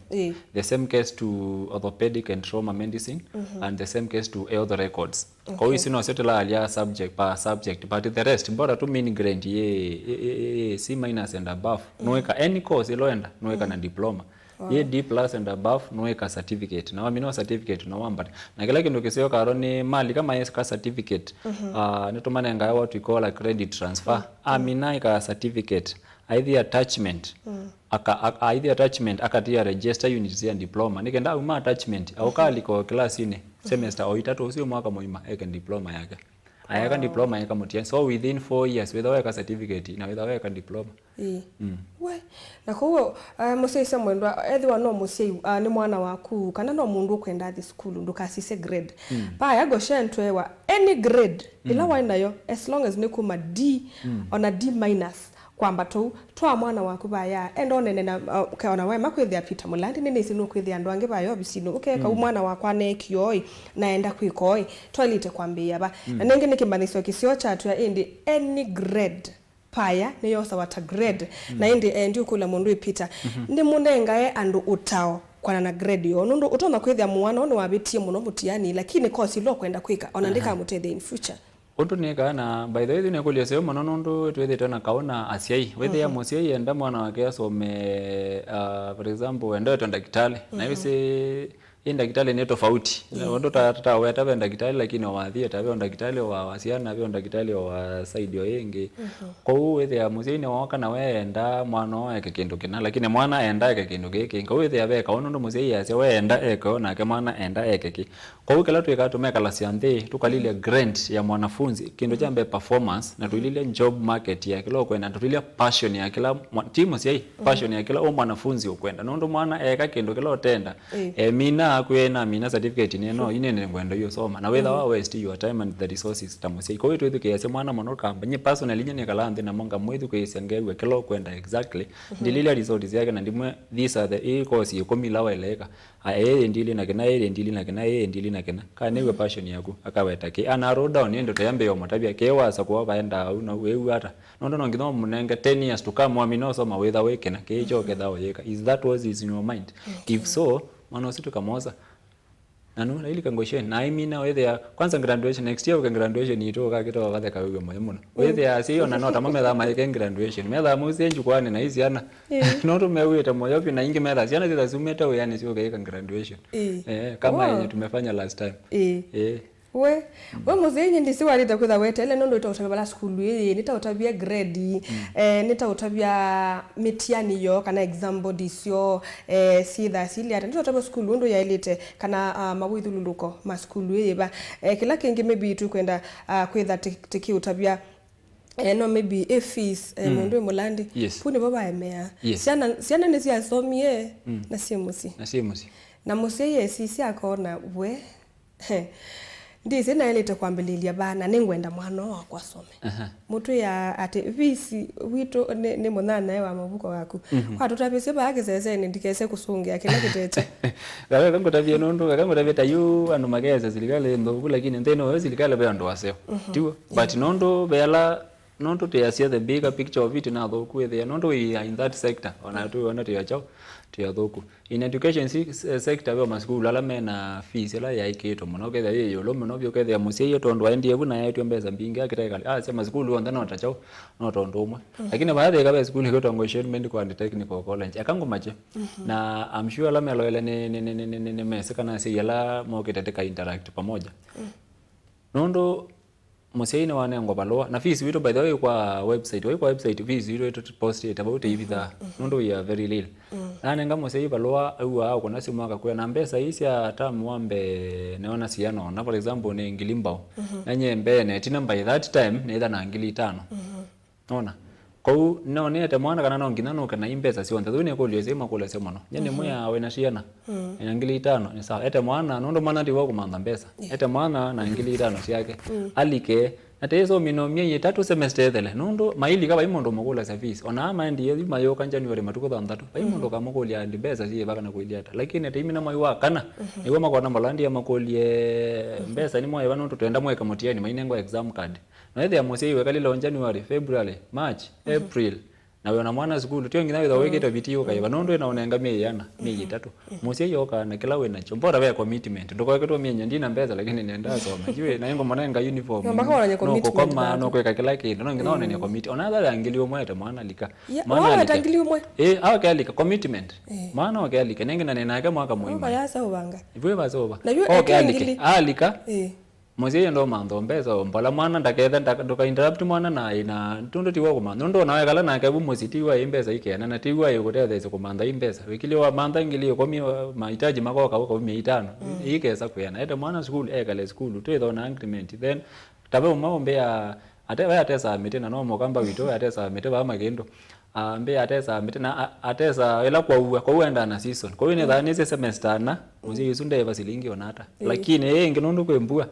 the same case to orthopedic and trauma medicine and the same case to health records kwa hiyo sino setela alia subject but the rest bora tu mean grade ye C- and above noeka any course iloenda noeka na diploma ye D+ and above noeka certificate na wamino certificate no wamba na kila kindu kisio karoni mali kama yes ka certificate netomane ngaya what we call a credit transfer amina ka certificate either attachment akatia register unit ya diploma nikenda uma attachment au kali kwa class ine semester au itatu usio mwaka moima eka diploma yake ayaka diploma yaka mutia so within 4 years without a certificate na without a diploma we na kwa musei samwendwa ethiwa no musei ni mwana waku kana no mundu kwenda thi school ndukasise grade pa ya Goshen twewa any grade ila waina yo as long as ni kuma D on a D- kwamba tu twa mwana waku baya endo nene na kaona wa makwithia Peter Mulandi nene sinu kwithia andu ange bayo bisino ukeka mwana wakwa ne kioi naenda kwikoi twalite kwambia ba na nenge nikimbanisho kisio chatu ya indi any grade paya ne yosa wata grade na indi ukula mundu Peter ndi munengae andu utao kwana na grade yo nundu utona kwithia mwana ono wabitie muno mutiani lakini course lo kwenda kwika onandika mutede in future Untu nika na by the way ne kulia sema nonondu twethe tena kaona asiai wethe ya musiai enda mwana wake asome for example enda to daktari na yose enda daktari ni tofauti ndo tata weta enda daktari lakini waadhia tabe daktari wa wasiana be daktari wa side yo yenge kwa hiyo wethe ya musiai ne waka na we enda mwana wake kindu kina lakini mwana enda yake kindu kike kwa wethe ya be kaona ndo musiai ya we enda eko na ke mwana enda yake kwa hiyo kila tuikatumia kalasi ande tukalile grant ya mwanafunzi kindu jambe performance na tulile job market ya kila kwenda tulile passion ya kila timu si passion ya kila mwanafunzi ukwenda nondo mwana eka kindu kila otenda mina kwena mina certificate ni no inene ngwendo hiyo soma na whether wa waste your time and the resources tamusi kwa hiyo tuithu kiasi mwana mono kambanye personally nyene kala ande na monga mwethu kiasi ngewe kila kwenda exactly ndilile resources yake na ndimwe these are the course yokomila weleka ndili na kina ndili na kina ndili na kina kanewe passion yako akaweta ki ana road down ndo tayambe yo matabia kewasa kwa baenda una wewe hata nondo ngidho munenge 10 years to come amino soma wetha weke na kejo kedao yeka is that was is in your mind if so mwana usitu kamoza nanu na ili kangoshen na imina wethe kwanza graduation next year graduation itoka kito wakathe kawe moyo muno wethe sio na nota mame dama yake graduation meda musi njukwane na hizi ana noto meweta moyo pina ingi meda siana zile zumeta we yani sio kaika graduation kama yenye tumefanya last time we muzenye ndisi walita kwitha wete ele nondo itautavia school ye nitautabia grade nitautabia mitiani yo kana exam bodies yo sitha sili ata nitautabia school ndo ya elite kana mawithululuko ma school ye ba kila kingi maybe tu kwenda kwitha tiki utabia no maybe fees mundu Mulandi puni baba emea siana nisi asomie na simusi na musi sisi akona we ndize na elete kwambelilia bana ningwenda mwana wakwa some mutu ya ate visi wito ne monana wa mabuko wako kwa tutapese ba akizeze ndikese kusungia kila kitete kango tabia nondo kango tabia tayu anu mageza zilikale ndo lakini ndeno zilikale be ndo waseo tiwo but nondo bela nondo te asia the bigger picture of it na do ku the nondo in that sector ona tu ona te chao tia thoku in education sector we masukulu ala mena fees ala ya iketo muno ketha yeyo lo muno byo ketha musie yo tondo aendie buna yetu mbeza mbingi akirekali sema masukulu onda no tachao no tondo umwe lakini baadhi ya masukulu ko tongo shedment kwa technical college akango mache na I'm sure ala melo ele ne meseka na si yala mo ketete ka interact pamoja nondo musiaini wanengo balua na fees wito by the way kwa website fees wito post it about ibitha nondo ya very little na nenga musiai balua au kuna simu akakuya na mbesa isi atamu wambe neona siano na for example ne ngilimbao na nyembe ne tina by that time ne ida na ngili 5 ona kou no ne te mwana kana no ngina kana imbesa sionta thune ko liose makula sema no nyene moya wena shiana ina ngili 5 ni sawa ete mwana nondo mwana ndiwo kumanda mbesa ete mwana na ngili 5 siake alike ate hizo minomie 3 semester thele nondo maili kaba imondo makula service ona ama ndiye mayo kanjani wale matuko thantatu imondo kama kolia ndi mbesa sie baka na kolia ata lakini ate imina mayo wakana iwe makona malandi ya makolie mbesa ni moyo bano tutenda mweka motiani mainengo exam card na ile amosi iwe kalilo January February March April na wena mwana school tio ngina witha weketa bitio kaiba nondo na onenga meyana meyi 3 mosi yoka na kila wena chombora we commitment ndoko keto mienya ndina mbeza lakini nenda soma jiwe na yengo mwana nga uniform no kokoma no kweka kila kitu no ngina onene commit ona dala angilio mwete mwana lika mwana atangilio mwe awa kalika commitment mwana wakalika nengina nenaka mwaka muhimu baya sawa iwe basoba okay alika Mose ndo mando mbeza mbala mwana ndaketha ndoka interrupt mwana na ina tundo tiwa komanda ndo nawe kala na kabu mositiwa imbeza ikena na tiwa yokoteza komanda imbeza wikili wa manda ngili komi mahitaji makoka kwa 500 ikesa kuyana ete mwana school ekale school twetho na increment then tabe umaombea atesa mitena no mokamba wito atesa mite ba magendo ambe atesa mitena atesa ela kwa uenda na season kwa hiyo ni dhani semester na mose yusunde evasilingi onata lakini nginondo kwembua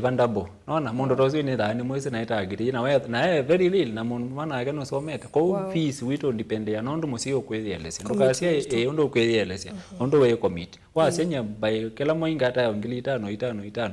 vandabo naona mondo tozi ni dhani mwezi na ita agiri na very real na mwana yake no someta kwa fees wito depend ya nondo musio kwethelese ndokasia ondo kwethelese ondo we commit kwa senya by kila moinga ata ngili 5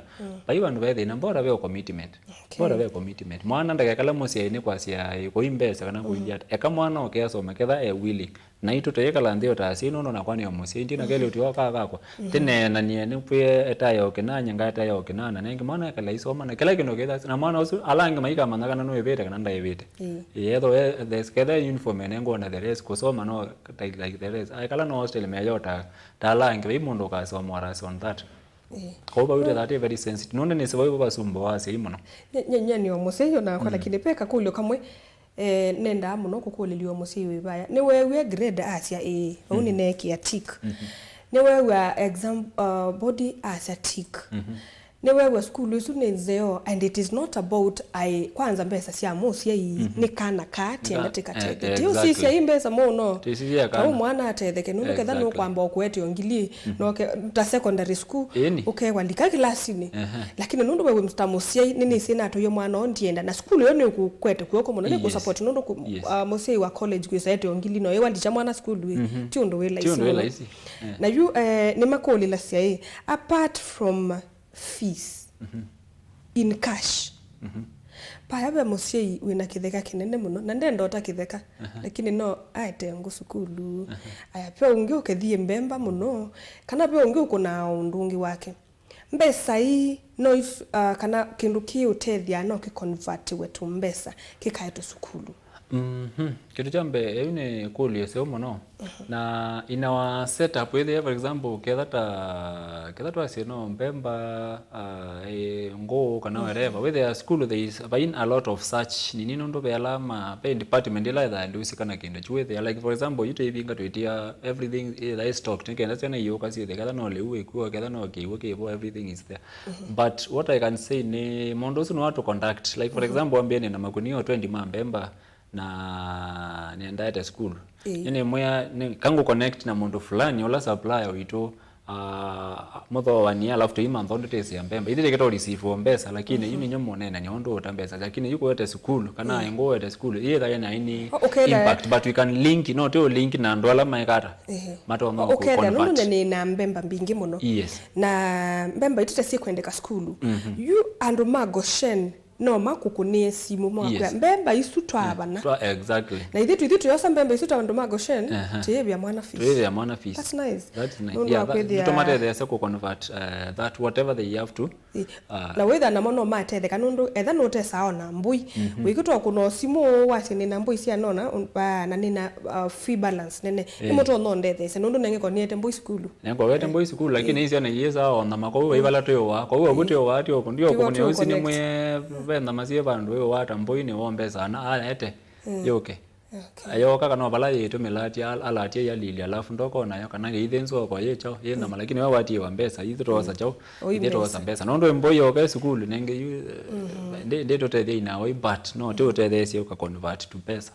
by wandu bethe na bora we commitment bora we commitment mwana ndaka kala musia ni kwa sia ko imbesa kana kuingia eka mwana okay asoma ketha willing na ito teka landio ta sino no na kwani omusi ndina kele utiwa kakwa tene na ni pwe etayo kenanya ngata yo kenana nenge mwana kala isoma na kala kino ketha na mwana usu alange maika manaka na no ebete kana nda ebete yedo the skeda uniform nengo na the rest kusoma no like the rest ai kala no hostel meyota talange be mundo ka soma ras on that ko ba wita that very sensitive none ne sebo basumbo wase imono nyanya ni omusi yo na kwa lakini peka kulio kamwe nenda muno kukulilio musiwe baya ni wewe grade asia uni neki ya tick ni wewe exam body asia tick ni wewe school usu nenzeo and it is not about kwanza mbesa sia mosi yei ni kana kati enda tikatete tio sisi ya mbesa mono au mwana atetheke nuno ketha no kwamba okwete ongili no ta secondary school ukewandika classini lakini nundo wewe mstamosia nini sina to yo mwana ondienda na school yo ni kukwete kuoko mono ni ku support nundo mosi wa college ku site ongili no yewandija mwana school we tio ndo wela isi na you ni makoli la sia apart from fees in cash payabe musiei wina kitheka kinene muno na ndendo ta kitheka lakini no aite ngo sukulu aya pe ungi ukethie mbemba muno kana pe ungi ukona undungi wake mbesa hii no kana kindu ki utethia no ki convert wetu mbesa kikaeto sukulu kitu jambe yune kuli sio mono na in our setup with for example kedata asino mbemba ngo kana wherever with the school there is been a lot of such nini ndo be alama be department ila that ndio sikana kinde chwe there like for example you ibinga to itia everything that is stocked nikenda tena hiyo kasi the kada no lewe kwa kada no kiwo everything is there but what I can say ni mondo sino watu conduct like for example ambieni na makunio 20 mambemba na nienda at school yani moya kangu connect na mondo fulani ola supplier wito motho wania alafu to ima ndo tesi ya mbemba ithire keto receive mbesa lakini yini nyomo nena ni ondo utambesa lakini yuko at school kana ngo at school ye that na ini impact but we can link no to link na ndo ala maikata mato ngo okay ndo ne na mbemba mbingi muno na mbemba itute si kwendeka school you and magoshen no makukunie simu mwakwa mbemba isutwa abana exactly na ithitu yosa mbemba isutwa ndo magoshen tebya mwana fees that's nice yeah automate they say convert that whatever they have to na whether na mono mathethe kanundu etha no tesa ona mbui wikitwa kuno simu wase ni na mbui cia nona na nina free balance nene imoto no ndethe se nundu nenge koniete mbui school nengo wete mbui school lakini hizi ana yeza ona mako ibala to yo wa kwa hiyo gote yo ati okundio kunia usi ni mwe benda masie bandu we wata mboine wombe sana ete yoke ayoka kana bala yetu melati alati ya lili alafu ndoko nayo kana ithenzo kwa yecho yenda lakini wewe wati wa mbesa ithitoza chao ithitoza mbesa nondo mboyo ka school nenge ndeto tete inawe but no to tete sio ka convert to pesa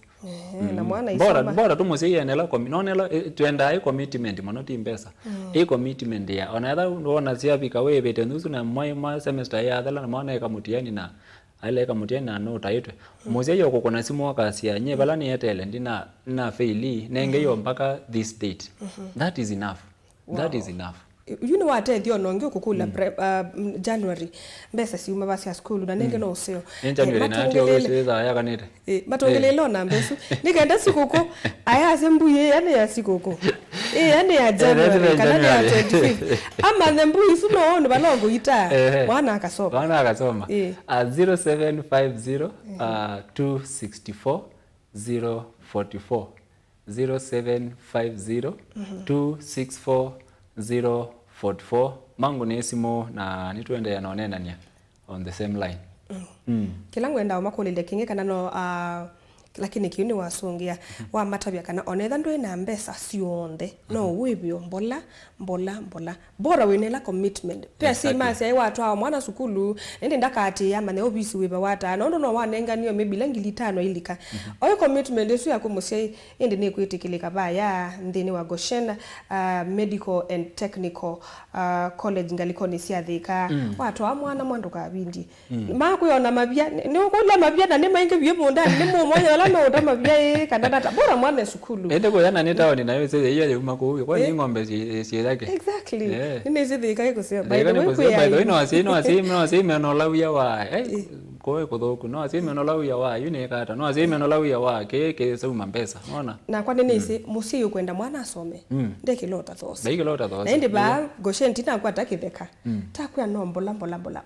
na mwana isoma bora tu musie nela nonela twenda ai commitment mono ti mbesa e commitment ya onaitha unaona sia bika wewe bete nusu na mwa semester ya adala na mwana eka mutiani na aileka mutiani na no taitwe musie yoko kuna simu wakasia nye bala ni yetele ndina na faili nenge yo mpaka this date that is enough. That is enough. You know what ndio nongeo kukula January mbesa si umabasi ya school na nenge no useo January na ati oweseza aya kanete matongelelo na mbesu nikaenda sikoko aya sembuye yani ya sikoko yani ya January kana ya 25 ama nembuyi suno ono balongo ita mwana akasoma 0750 264 044 0750 264 044 mangu ni simu na nituende yanaonenania on the same line. Kila ngwenda makolile kinge kana no lakini kiuni wasungia wa matabia kana onetha ndo ina mbesa sionde no wibyo mbola bora winela commitment pia si masi ai watu hao mwana sukulu ndi ndakati ama ne obisi wiba wata no wanenga niyo maybe langili 5 ilika oyo commitment esu ya kumusia ndi ne kwitikilika baya ndini wa Goshen medical and technical college ngaliko ni siathika watu hao mwana mwanduka bindi makuyona mabia ni ukula mabia na ne mainge byo ndani ni moyo no utama bia kadata bora mwana sukulu ende ko yana neta oni nayo se iya yuma ko kwa ni ngombe si yake exactly ni zidi kai ko se by the way no asime no lawia wa ko kudhoku no asime no lawia wa yune kata no asime no lawia wa ke se umambesa unaona na kwa nini isi musiyo kwenda mwana asome ndeke lota those na indi ba Goshen tina kwa takitheka takwa no mbola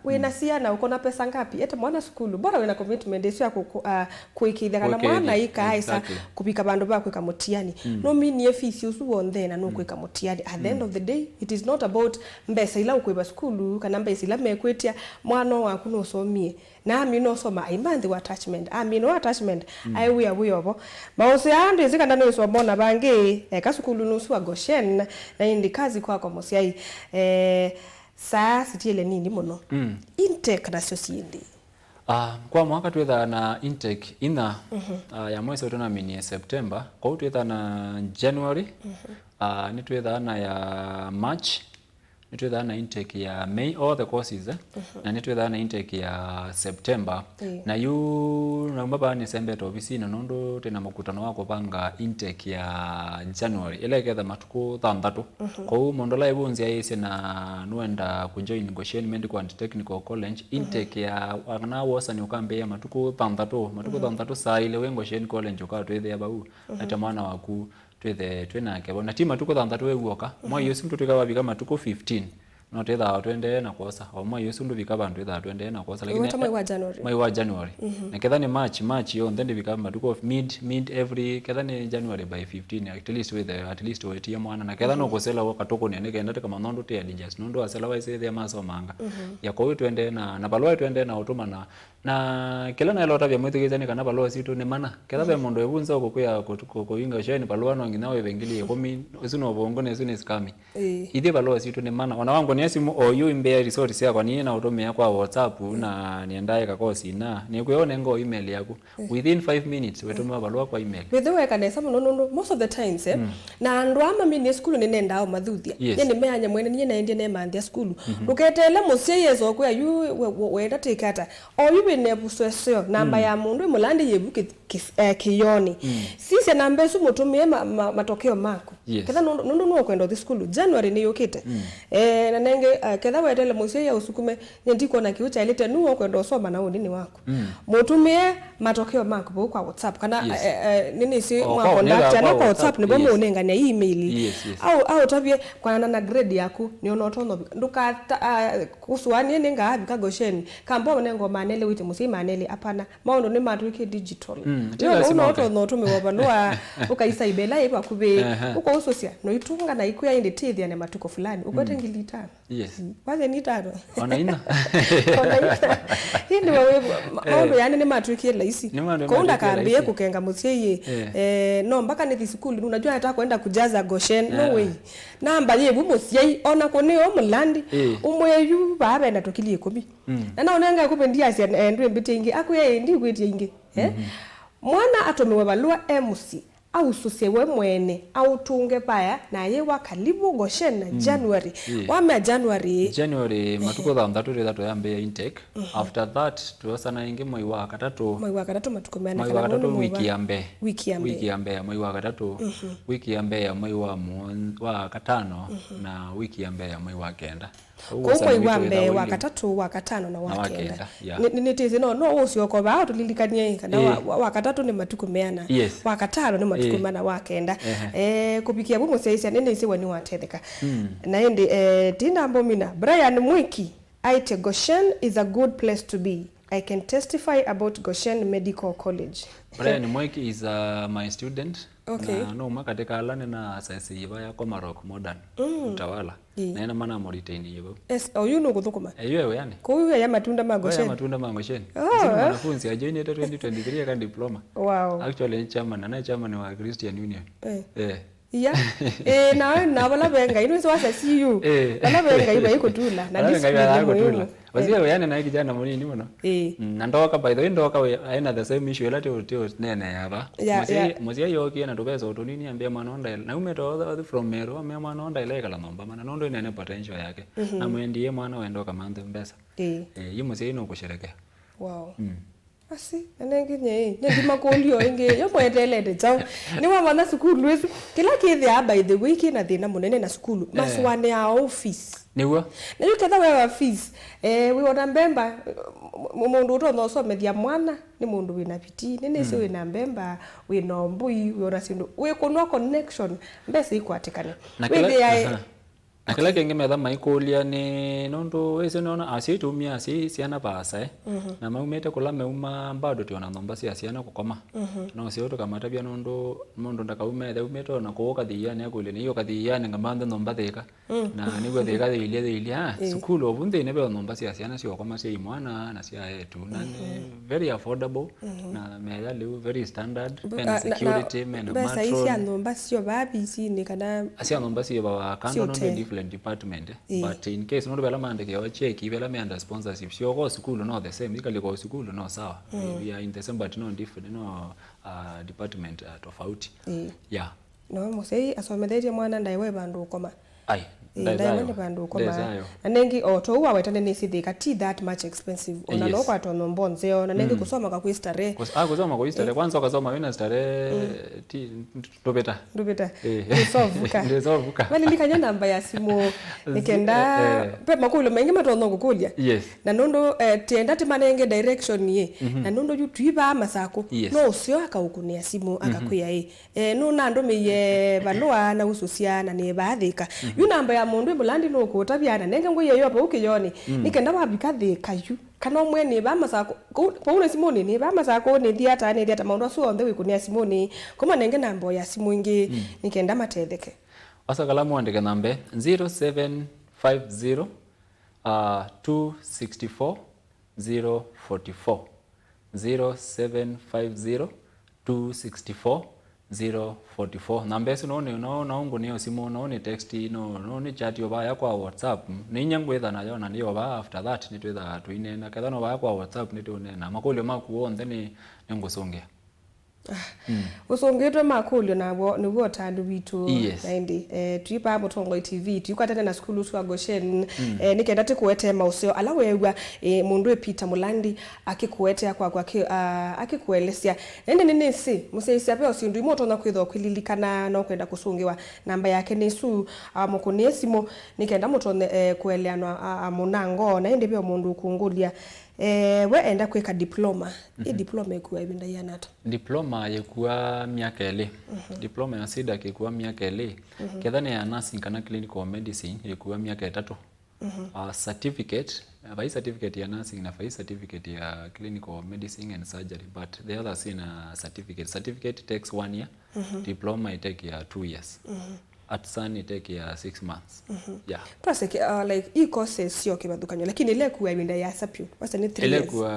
wena sia na uko na pesa ngapi ete mwana sukulu bora wena commitment isi ya kuikitheka na mwana ikaisa kupika bandu bakwe kamutiani no mini efisi usu wonthena no kwika mutiani at the end of the day it is not about mbesa ila ukwiba skulu kana mbesa ila mekwetia mwana waku no somie na ami no soma imbanthi wa attachment ami no attachment ai we obo mause andi zikanda no so bona bange kasukulu no su Goshen na indi kazi kwa musiai saa sitiele nini muno intake na society kwa mwaka tuwetha na intake ina ya mwezi utona mini September kwa tuwetha na January ni tuwetha na ya March ni tuwetha na intake ya May all the courses na ni tuwetha na intake ya September na yu na mbaba ni sembe to ofisi na nondo tena mkutano wako panga intake ya January ile ketha matuko 3 kwa hiyo mondola ebunzi yese na nuenda kujoin Goshen Medical and Technical College intake ya ana wosa ni ukambe ya matuko 3 saa ile wengo Goshen College ukatwethe ya bau atamana waku twena kebo na tima tuko 3 weguoka mwa yosi mtu tukababika matuko 15 no tetha twende na kosa o mwa yosi ndu bika bandu tetha twende na kosa lakini mwa wa January na kedha ni March yo then bika matuko mid every kedha ni January by 15 at least with ya mwana na kedha no kosela wakatoko ni neke ndate kama nondo te adjust nondo asela waise the maso manga ya kwa hiyo twende na balwa twende na utuma na kila na lota vya mwetu gizani kana balwa situ ni mana kedha be mondo ebunza okuya kuinga sheni balwa no nginawe bengili komi usuno bongo ne sune skami ide balwa situ ni mana ona wangu simu oyu imbe resource yako ni na utumia kwa WhatsApp na niendaye kakosi na nikuone ngo email yako within 5 minutes wetuma balua kwa email wewe kanesa no most of the times na ndo ama mini school ni nenda au madhuthia ni meanya mwene ni naendie ne mandia school uketele musieyezo kwa yu wenda tikata oyu bine buswesyo namba ya mundu mulandi yebuke kiyoni sisi namba su mutumie matokeo mako kedha no kwenda the school January ni yokite na nenge kedha wetele musie ya usukume ndiko na kiucha ilete nuo kwenda soma na udini wako mutumie matokeo mako kwa WhatsApp kana nini si mwa contact na kwa WhatsApp ni bomo unengania email au tabie kwa na grade yako ni onotono nduka kusuani nenga abika Goshen kambo nengo manele wite musie manele apana maondo ni matuke digital no tume wabalua ukaisa ibela iba kube uko usosia no itunga na ikuya inde tethi ane matuko fulani ukote ngilitano yes waze ni tano onaina hindi wawe mambo yani ni matuki laisi kounda kaambie kukenga musiye no mpaka ni school unajua nataka kwenda kujaza Goshen no way namba yebu musiye ona kone o mulandi umweyu baba na tokili 10 na onanga kupendia sia ndwe mbitingi akuye ndi kweti ingi mwana atomewe balua MC au susewe mwene au tunge paya na ye wakalibu Goshen na January wame January matuko tha ndatu re tatu yambe intake after that tuosana ingi mwai wa katatu matuko mena kala ngono wiki yambe mwai wa katatu wiki yambe ya mwai wa katano na wiki yambe ya mwai wa kenda kwa iwambe wakatatu wakatano na wakenda nitizi no usiyoko bao tulilikanie kana wakatatu ni matuko meana wakatano ni matuko meana wakenda kupikia bumo seisia nene isi wani watetheka na indi tinda mbomina Brian Mwiki aite Goshen is a good place to be. I can testify about Goshen Medical College. Brian Mwiki is my student. Okay. Na no makatika alane na sasa yiba ya Komarok Modern utawala na ina mana moritaini yibo yes you know kuthukuma yewe yani ko huyo ya matunda ma Goshen sisi wanafunzi ajoin 2023 kan diploma wow actually chairman wa Christian Union na wala benga ino wasa see you wala benga iba iko tula na discipline wazia yani na kijana munini mno na ndoka by the way ndoka aina the same issue elate tio nene yaba muzia yoki na tobeza utonini ambia manonda na umeto from Meru ambia manonda ile kala mamba mana nondo nene potential yake na mwendie mwana wendoka manthe mbesa yimuzia ino kusherekea wow asi nanenge ndi makolio inge yo poetelede chao ni wabana school wesu kila kithi by the week na thina munene na school maswane ya office niwa na yuketha wewa fees we wona mbemba mundu to no so media mwana ni mundu wina piti nene se wina mbemba we no mbui we ona sindu we kunwa connection mbese ikwatikane we na kila kenge metha maikolia ni nondo wese nona asitumia siana basa na maumete kula meuma bado tiona nomba siana kukoma no sioto kama tabia nondo ndakaume umeto na kuoka thiyane akule niyo kathiyane ngamanda nomba theka na nigo theka thilia school obunde ne be nomba siana sio koma sia imwana na sia yetu na very affordable na meya leo very standard and security men matron basa isia nomba sio babi si ni kana asia nomba sio ba kando no different department but in case no bela mande ke check ibela me under sponsorship sio ko school no the same ikali ko school no sawa we are in the same but no different no department tofauti no musei asomedheje mwana ndaiwe bandu koma ai ndaiwe bandu koma nanengi to wa wetane ni sithika ti that much expensive ona no kwa tono mbonzeo nanengi kusoma kwa kuistare kusoma kwa kuistare kwanza ukasoma wena stare ti ndobeta ndisovuka bali likanya namba ya simu nikenda pe makulo mengi matono kukulia na nondo tienda timanenge direction ye na nondo yutuiba masako no usio akaukunia simu akakuya no nando meye balwa na ususia na ne bathika yu namba ya mundu mulandi no kutabya nenge nguye yo pa ukiyoni nikenda babikathika yu kana mwene ba masako paule simoni ni ba masako ni diata maundu asu on the week ni simoni kuma nenge namba ya simu ingi nikenda matetheke asa kala muandike nambe 0750 264 044 0750 264 044 nambe sino no ngo niyo simu no ni text no ni chat yo ba ya kwa WhatsApp ni nyangu etha nayo na ndiyo ba after that ni twetha twine na ketha no ba kwa WhatsApp ni twone na makulio maku on then ni ngusongea usongetwe makulio nabo nibo tandu bitu naindi tuipa mutongo TV tuikwatana na school swa Goshen nikenda tikuwete mausio alawewa mundu Peter Mulandi akikuwete kwa akikuelesya ende nene si museisia pe osindu imoto na kwitho kwililikana no kwenda kusungiwa namba yake nesu mukunesimo nikenda mutone kueleanwa munango na ende be mundu kungulia we enda kweka diploma diploma ikuwa ibinda yanata diploma yekuwa miaka ele diploma ya SIDA yekuwa miaka ele kedhane ya nursing kana clinical medicine yekuwa miaka 3 certificate by certificate ya nursing na by certificate ya clinical medicine and surgery, but the others in a certificate takes 1 year, diploma it take 2 years, at Sun it take 6 months. Yeah, plus like e courses sio kibathukanyo lakini ile kuwa winda ya sapio wasa ni 3 years ile kuwa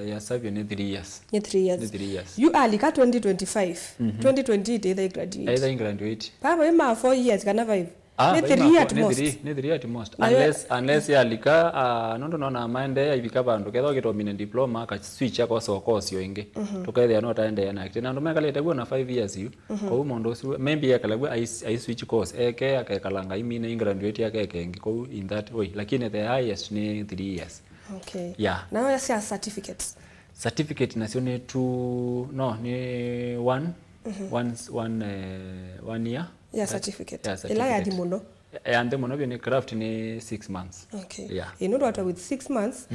ya sapio ni 3 years, ni 3 years, ni 3 years. You are like 2025 2028 either graduate papa ima 4 years kana 5 ni 3 at most, ni 3 at most, unless ya lika nondo nona maende ya ibika bandu ketho gitomine diploma ka switch yako so course yo inge tukethe no taende yana kiti na ndo mekalete gwo na 5 years yu kwa umo ndo maybe yakalagwe I switch course eke akakalanga imine graduate yake kengi kwa in that way, lakini the highest ni 3 years. Okay, yeah. Now ya certificate nasione ni 1 year. Yeah, certificate. Yeah, certificate. Ila ya dimuno. And the mono ni craft ni 6 months. Okay. Yeah. Ino watu with 6 months,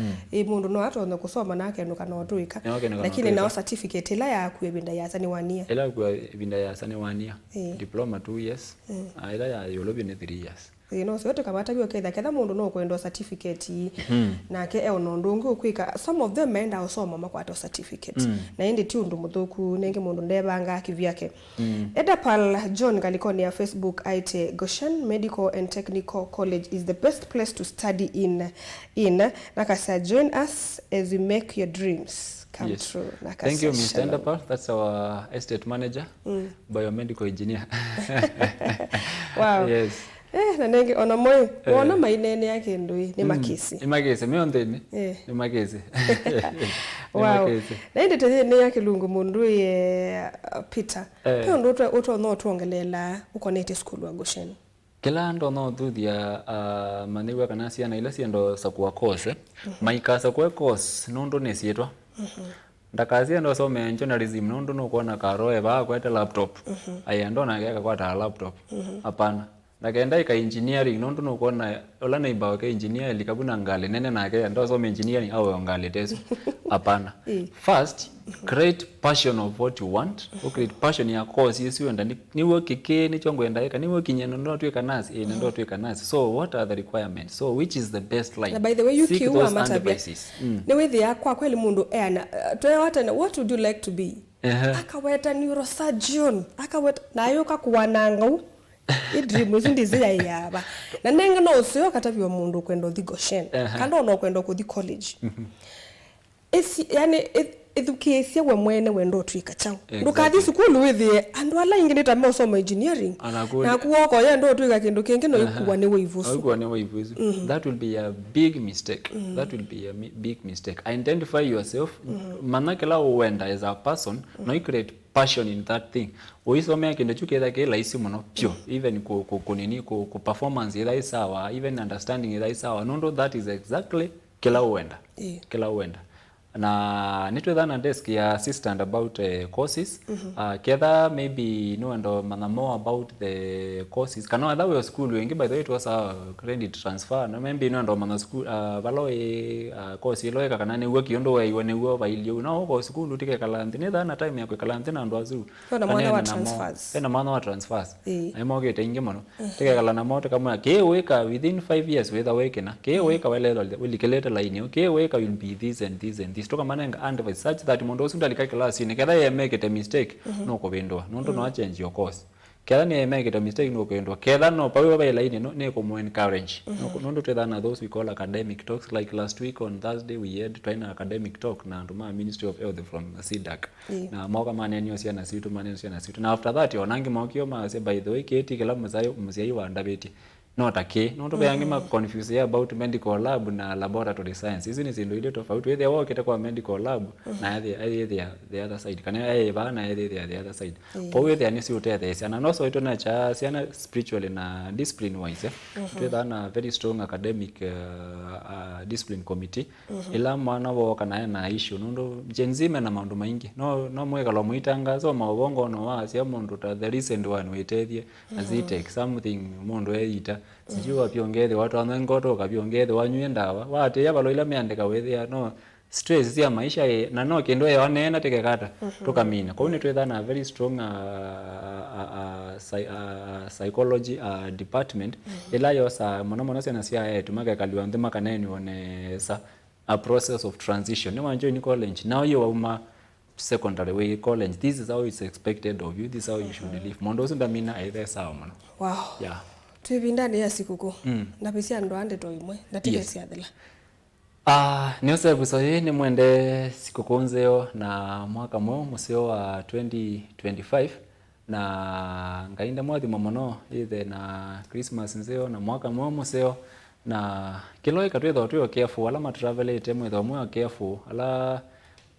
mundu no watu no kusoma nake no kana otuika. Lakini nao certificate ila ya kuebinda ya sani 1 year. Ila kuebinda ya sani 1 year. Diploma 2 years. Ila ya yolobi ni 3 years. Sote kamata biyo ketha mundu no kwenda certificate nake ono ndungu kwika some of them enda osoma makwata certificate na indi tundu muthuku nenge mundu ndebanga kivyake. Edapal John Galikoni ya Facebook aite Goshen Medical and Technical College is the best place to study in nakasa join us as we make your dreams come true. Nakasa, thank you Mr. Edapal, that's our estate manager, biomedical engineer. Wow. Yes. Na nenge ona moyo wona mainene yake ndui ni makisi. Ni makisi meondeni. Ni makisi. Wow. Na inde tete ne yake lungu mundu Peter. Pe ndo uto no tuongelela ukonete school wa Goshen. Kila ndo no thuthia maniwe kana ciana ila ciendo sakwa course maikasa kwa course nondo nesietwa. Ndakazi ndo some journalism nondo no kuona karoe ba kwete laptop. Ayendo na geka kwata laptop. Hapana. Ndakaenda ika engineering nondo no kuona ola na ibawa ka engineer likabuna ngale nene na ke ndo some engineering au ngale teso. Hapana. First, create passion of what you want. Create passion ya course yesu enda ni work ke ni chongo enda eka ni work nyeno ndo tweka nasi ndo tweka nasi. So what are the requirements? So which is the best line? Na by the way you kiwa matabia. Ni wethi ya kwa kweli mundu ena toyota what would you like to be? Akaweta neurosurgeon. Akaweta nayo kakuwananga dream uzindize yaba na nenga no sio katabiwa mundu kwenda thi Goshen kando no kwenda ku thi college esi yani education we mwene wendo twika chao ndukathi sukulu withie andu ala ingine ta mosoma engineering na kuoko ya ndo twika kindu kingi no ikuwa ni wivusu that will be a big mistake. That will be a big mistake. Identify yourself manake la uenda as a person no you create passion in that thing. Uisomea kindu chuketha ke laisi muno pure even ku performance ila isawa even understanding ila isawa nondo that is exactly kila uenda na nitwethana desk ya assistant about courses ketha maybe no ndo mana more about the courses kana that way school wengi by the way it was a credit transfer na maybe no ndo mana school baloe course ile kana ne work yondo wa ione wo bailio na ko school utike kalanti ne thana time ya kwa kalanti na ndo azu na maana wa transfers na maana wa transfers ai moge tenge mono tike kalana moto kama ke weka within 5 years whether weke na ke weka wale will keleta line ke weka will be this and this and this toka manenga and such that mondo usunda lika class ni kada ye make a mistake no ko bendwa nondo no change your course kada ni make a mistake no ko bendwa kada no pawe ba line no ne ko mo encourage nondo tedana those we call academic talks like last week on Thursday we had trainer academic talk na nduma Ministry of Health from SIDAC na moga manenyo sia na situ na after that onangi mokio ma say by the way keti kila mzai wa ndabeti not okay no to beyangi ma confuse about medical lab na laboratory science hizi ni zindu ile tofauti wewe wao kwa medical lab na the other side kana bana the other side kwa wewe ni si utete sana no so ito na cha sana spiritually na discipline wise wewe na very strong academic discipline committee ila mwana wao kana na issue ndo jenzime na maundu maingi no mweka lo muitangazo mawongo no wa sia mundu ta the recent one wetethie as it take something mundu eita sijua piongethe watu wanengoto kapiongethe wanywe ndawa wate yabalo ila miandika wethia no stress ya maisha na no kendo ya wanena tekekata tukamina kwa hiyo twetha na very strong psychology department ila yosa mono sana cia tumaka kaliwa ndema kaneni one sa a process of transition no manjo ni college now you are secondary way college this is how it's expected of you, this is how you should live mondo ndamina aithe sawa mano. Wow. Yeah. Twibindani ya sikuko ndapisia ndo ande to imwe ndatike siathela. Niose busoye ni mwende sikuko nzeo na mwaka mwe museo wa 2025 na ngainda mwathi mono ithe na Christmas nzeo na mwaka mwe museo na kiloi katwetho twa careful ala ma travel ite mwetho mwe careful ala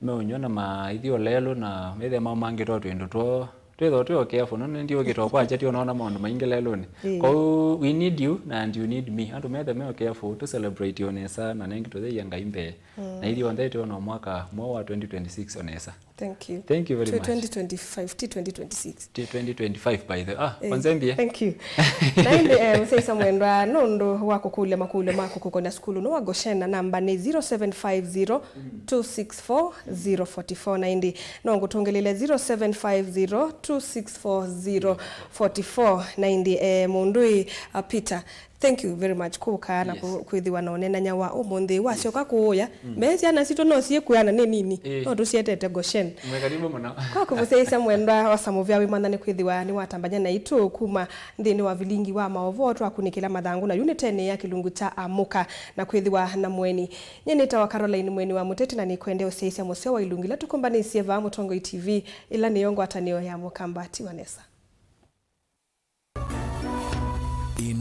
meonyona ma ithio lelo na methe mamangiro twendo twetho twa careful no ndio gitwa kwa chati unaona maundu maingi lelo ni kwa we need you and you need me andu methe me careful to celebrate onesa na nengi to the ngaimbe na ithio ndete ona mwaka mwa wa 2026 onesa. Thank you. Thank you very much. 2025 to 2026. 2025 by the kwanzembie. Thank you. Naende usesa mwendwa nondo wako kule makule mako kukona skulu no wagoshena namba ni 0750264044 naindi nongo tongelele 0750264044 naindi mundui Peter. Thank you very much kuka na kwithiwa na onena nyawa umuthi wacoka kuya mezi ana sito no sie kuyana ni nini no tusietete Goshen mwekaribu mwana kwa kuvuseisa mwendwa wa samovya wimanda ni kwithiwa ni watambanya na itu kuma ndini wa vilingi wa maovo twa kunikila mathangu na unitene ya kilungu cha amuka na kwithiwa na mweni nyene ta wa Caroline mweni wa muteti na ni kwende useisa museo wa ilungila tukumbanisie va Mutongo TV ila ni yongo atanio ya Mukambati Vanessa.